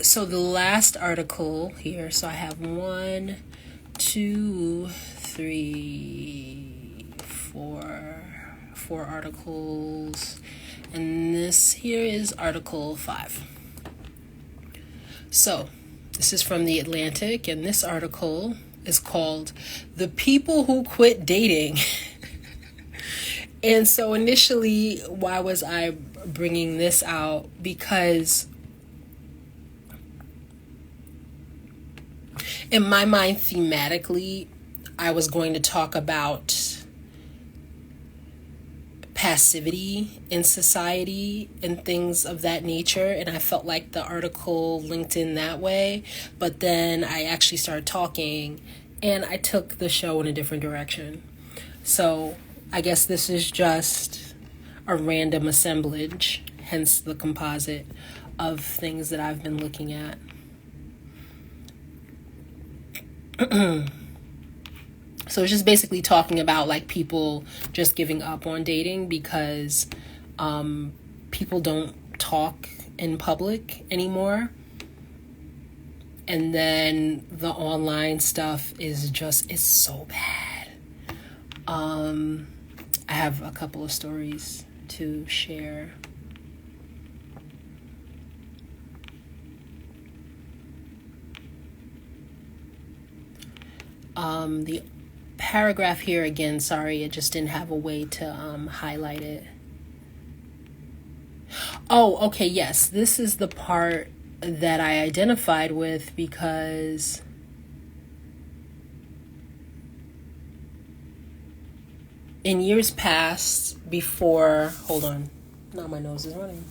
So the last article here. So I have 1, 2, 3, 4 articles, and this here is article 5. So this is from The Atlantic, and this article is called "The People Who Quit Dating." And so initially, why was I bringing this out? Because in my mind, thematically, I was going to talk about passivity in society and things of that nature. And I felt like the article linked in that way. But then I actually started talking and I took the show in a different direction. So I guess this is just a random assemblage, hence the composite of things that I've been looking at. So it's just basically talking about like people just giving up on dating because people don't talk in public anymore. And then the online stuff is so bad. I have a couple of stories to share. The paragraph here again, sorry, I just didn't have a way to highlight it. Oh, okay, yes, this is the part that I identified with because in years past, before, hold on, now my nose is running.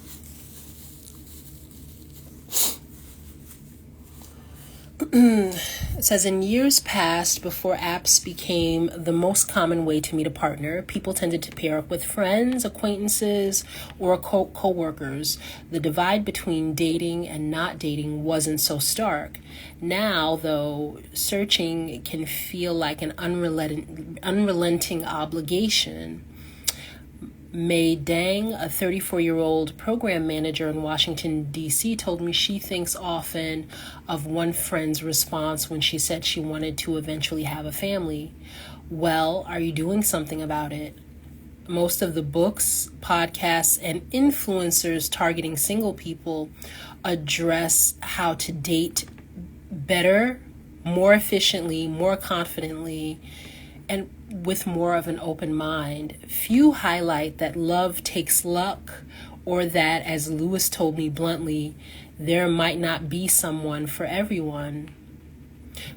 It says, in years past, before apps became the most common way to meet a partner, people tended to pair up with friends, acquaintances, or co-workers. The divide between dating and not dating wasn't so stark. Now, though, searching can feel like an unrelenting obligation. May Dang, a 34-year-old program manager in Washington, D.C., told me she thinks often of one friend's response when she said she wanted to eventually have a family. Well, are you doing something about it? Most of the books, podcasts, and influencers targeting single people address how to date better, more efficiently, more confidently, and with more of an open mind. Few highlight that love takes luck, or that, as Lewis told me bluntly, there might not be someone for everyone.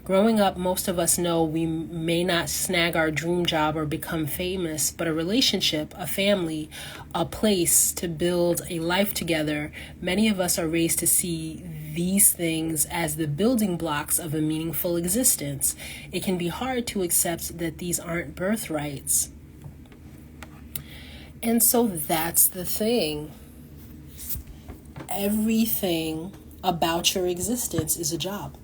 Growing up, most of us know we may not snag our dream job or become famous, but a relationship, a family, a place to build a life together, many of us are raised to see these things as the building blocks of a meaningful existence. It can be hard to accept that these aren't birthrights. And so that's the thing. Everything about your existence is a job.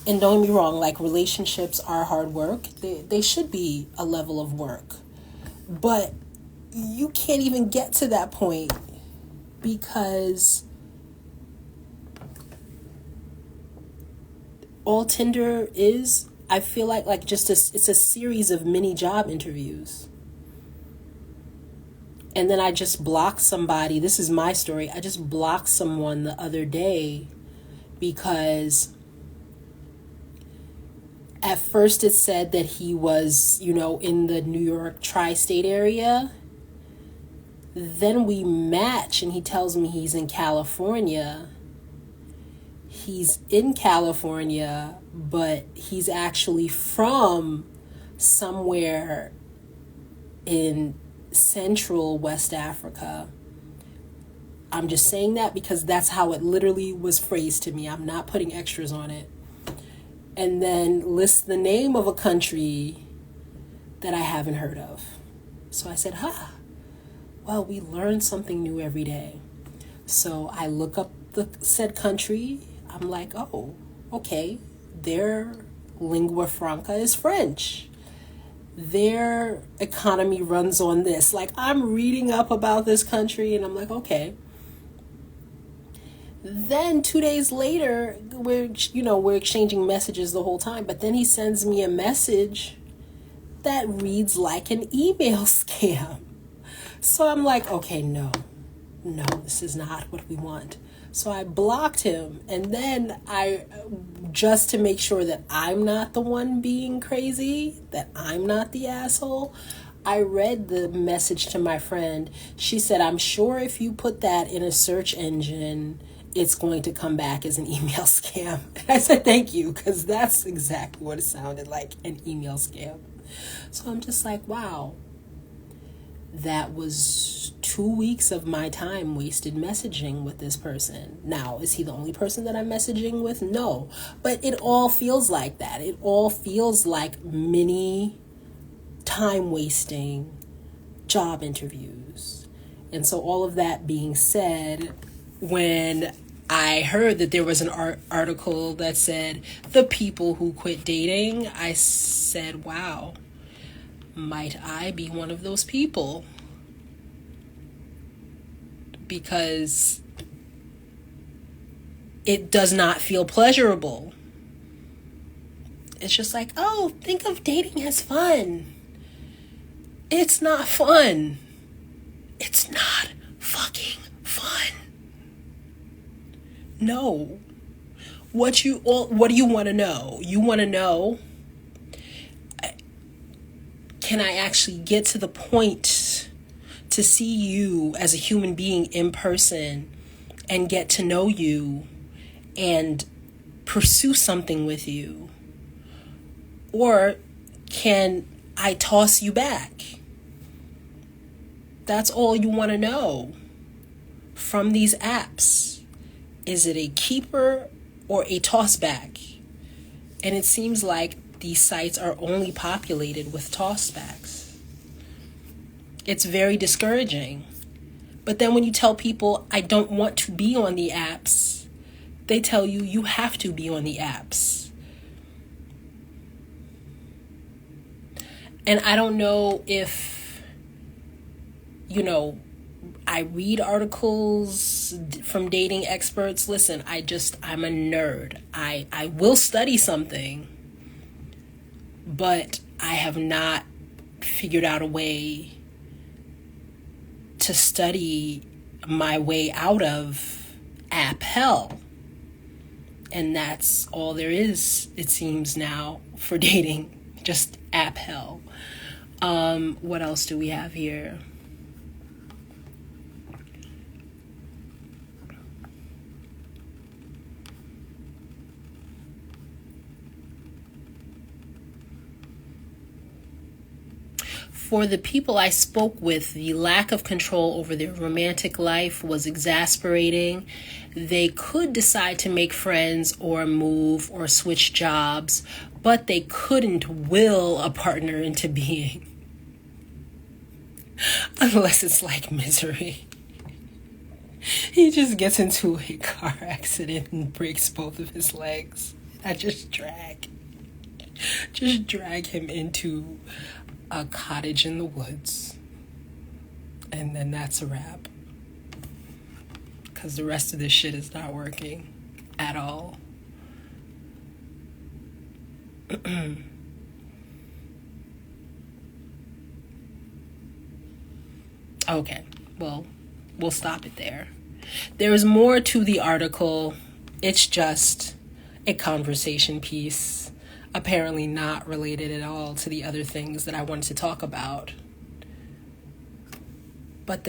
And don't get me wrong, like relationships are hard work. They should be a level of work. But you can't even get to that point because all Tinder is, I feel like just it's a series of mini job interviews. And then I just blocked somebody. This is my story. I just blocked someone the other day because at first it said that he was, in the New York tri-state area. Then we match and he tells me he's in California. He's in California, but he's actually from somewhere in Central West Africa. I'm just saying that because that's how it literally was phrased to me. I'm not putting extras on it. And then list the name of a country that I haven't heard of. So I said, well, we learn something new every day. So I look up the said country. I'm like, oh, okay, their lingua franca is French. Their economy runs on this. Like, I'm reading up about this country and I'm like, okay. Then 2 days later, we're exchanging messages the whole time. But then he sends me a message that reads like an email scam. So I'm like, okay, no, this is not what we want. So I blocked him. And then just to make sure that I'm not the one being crazy, that I'm not the asshole, I read the message to my friend. She said, I'm sure if you put that in a search engine, it's going to come back as an email scam. And I said, thank you, because that's exactly what it sounded like, an email scam. So I'm just like, wow, that was 2 weeks of my time wasted messaging with this person. Now, is he the only person that I'm messaging with? No, but it all feels like that. It all feels like mini time wasting job interviews. And so all of that being said, when I heard that there was an article that said the people who quit dating, I said, wow, might I be one of those people? Because it does not feel pleasurable. It's just like, oh, think of dating as fun. It's not fun. It's not fucking fun. No. What do you want to know? You want to know, can I actually get to the point to see you as a human being in person and get to know you and pursue something with you? Or can I toss you back? That's all you want to know from these apps. Is it a keeper or a toss back? And it seems like these sites are only populated with toss backs. It's very discouraging. But then when you tell people, I don't want to be on the apps, they tell you, you have to be on the apps. And I don't know if, I read articles from dating experts. Listen, I'm a nerd. I will study something, but I have not figured out a way to study my way out of app hell. And that's all there is, it seems now, for dating. Just app hell. What else do we have here? For the people I spoke with, the lack of control over their romantic life was exasperating. They could decide to make friends or move or switch jobs, but they couldn't will a partner into being. Unless it's like Misery. He just gets into a car accident and breaks both of his legs. I just drag him into a cottage in the woods, and then that's a wrap, because the rest of this shit is not working at all. Okay, well, we'll stop it there. There is more to the article. It's just a conversation piece, apparently not related at all to the other things that I wanted to talk about. But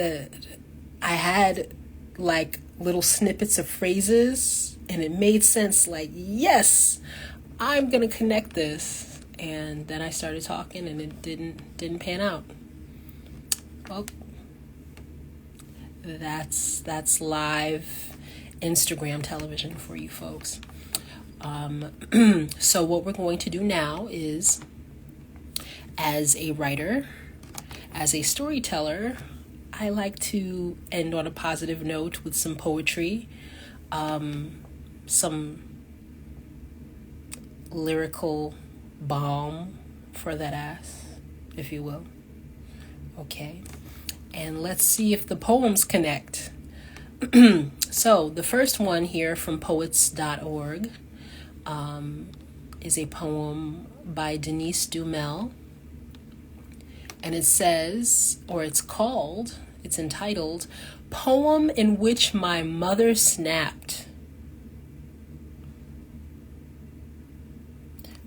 I had like little snippets of phrases, and it made sense, like, yes, I'm gonna connect this. And then I started talking, and it didn't pan out. Well, that's live Instagram television for you folks. So what we're going to do now is, as a writer, as a storyteller, I like to end on a positive note with some poetry, some lyrical balm for that ass, if you will. Okay. And let's see if the poems connect. So the first one here from poets.org is a poem by Denise Duhamel. And it says, or it's entitled, Poem in Which My Mother Snapped.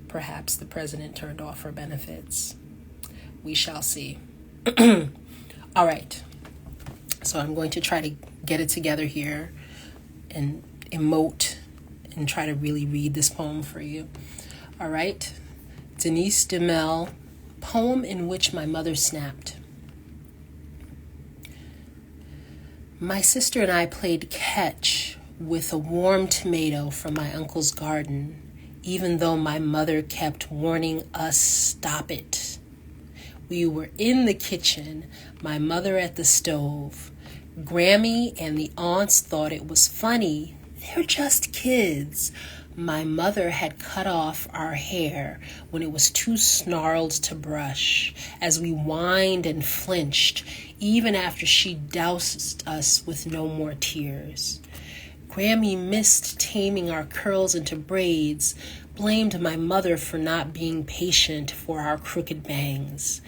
Perhaps the president turned off her benefits. We shall see. All right. So I'm going to try to get it together here and emote and try to really read this poem for you. All right. Denise Duhamel, Poem in Which My Mother Snapped. My sister and I played catch with a warm tomato from my uncle's garden, even though my mother kept warning us, stop it. We were in the kitchen, my mother at the stove. Grammy and the aunts thought it was funny. They're just kids. My mother had cut off our hair when it was too snarled to brush, as we whined and flinched, even after she doused us with no more tears. Grammy missed taming our curls into braids, blamed my mother for not being patient for our crooked bangs.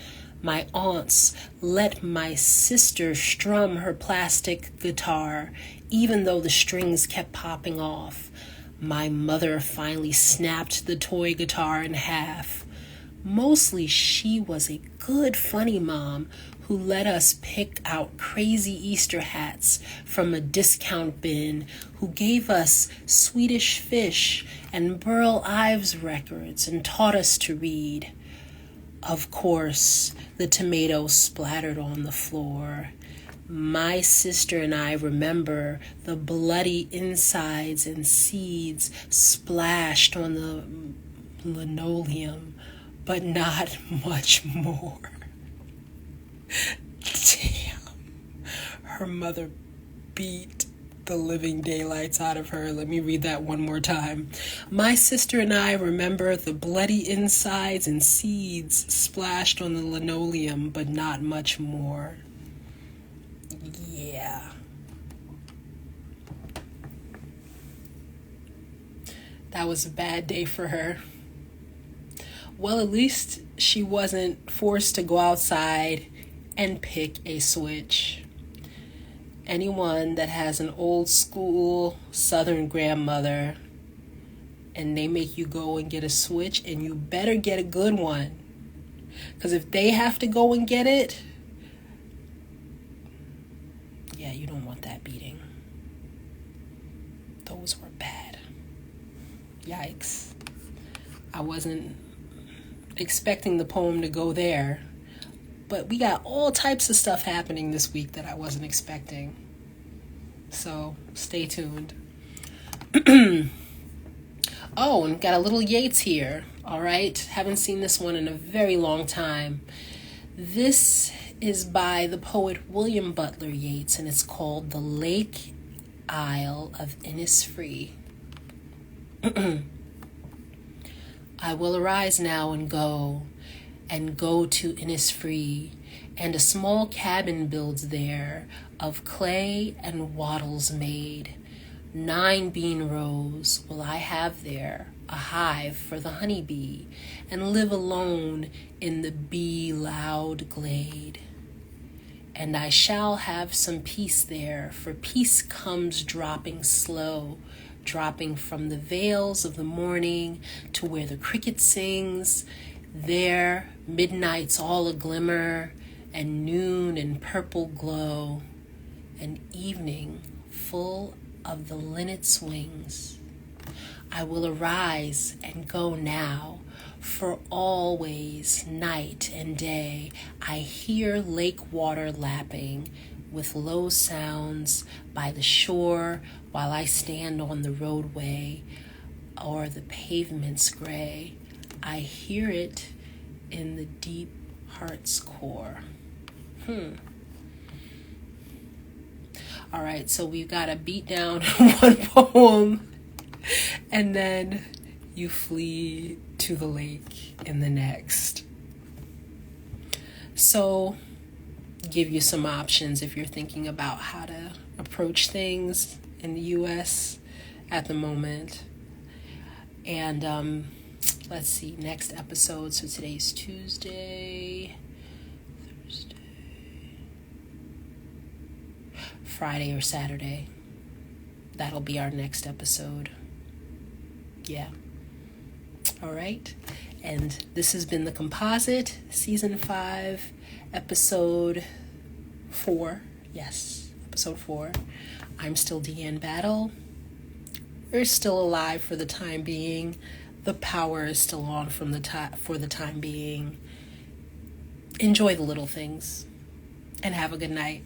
My aunts let my sister strum her plastic guitar, even though the strings kept popping off. My mother finally snapped the toy guitar in half. Mostly she was a good, funny mom who let us pick out crazy Easter hats from a discount bin, who gave us Swedish Fish and Burl Ives records and taught us to read. Of course, the tomato splattered on the floor. My sister and I remember the bloody insides and seeds splashed on the linoleum, but not much more. Damn. Her mother beat the living daylights out of her. Let me read that one more time. My sister and I remember the bloody insides and seeds splashed on the linoleum, but not much more. Yeah. That was a bad day for her. Well, at least she wasn't forced to go outside and pick a switch. Anyone that has an old school Southern grandmother and they make you go and get a switch, and you better get a good one. Because if they have to go and get it, yeah, you don't want that beating. Those were bad. Yikes. I wasn't expecting the poem to go there, but we got all types of stuff happening this week that I wasn't expecting. So stay tuned. Oh, and got a little Yeats here. All right. Haven't seen this one in a very long time. This is by the poet William Butler Yeats, and it's called The Lake Isle of Innisfree. I will arise now and go to Innisfree, and a small cabin builds there, of clay and wattles made. 9 bean rows will I have there, a hive for the honeybee, and live alone in the bee-loud glade. And I shall have some peace there, for peace comes dropping slow, dropping from the vales of the morning to where the cricket sings. There, midnight's all a glimmer, and noon in purple glow, and evening full of the linnet's wings. I will arise and go now, For always, night and day, I hear lake water lapping with low sounds by the shore while I stand on the roadway or the pavement's gray. I hear it in the deep heart's core. All right, so we've got to beat down one poem, and then you flee to the lake in the next. So, give you some options if you're thinking about how to approach things in the U.S. at the moment. And let's see, next episode. So today's Tuesday, Thursday, Friday or Saturday. That'll be our next episode. Yeah. All right. And this has been The Composite, Season 5, Episode 4. Yes, Episode 4. I'm still Deanne Battle. We're still alive for the time being. The power is still on for the time being. Enjoy the little things. And have a good night.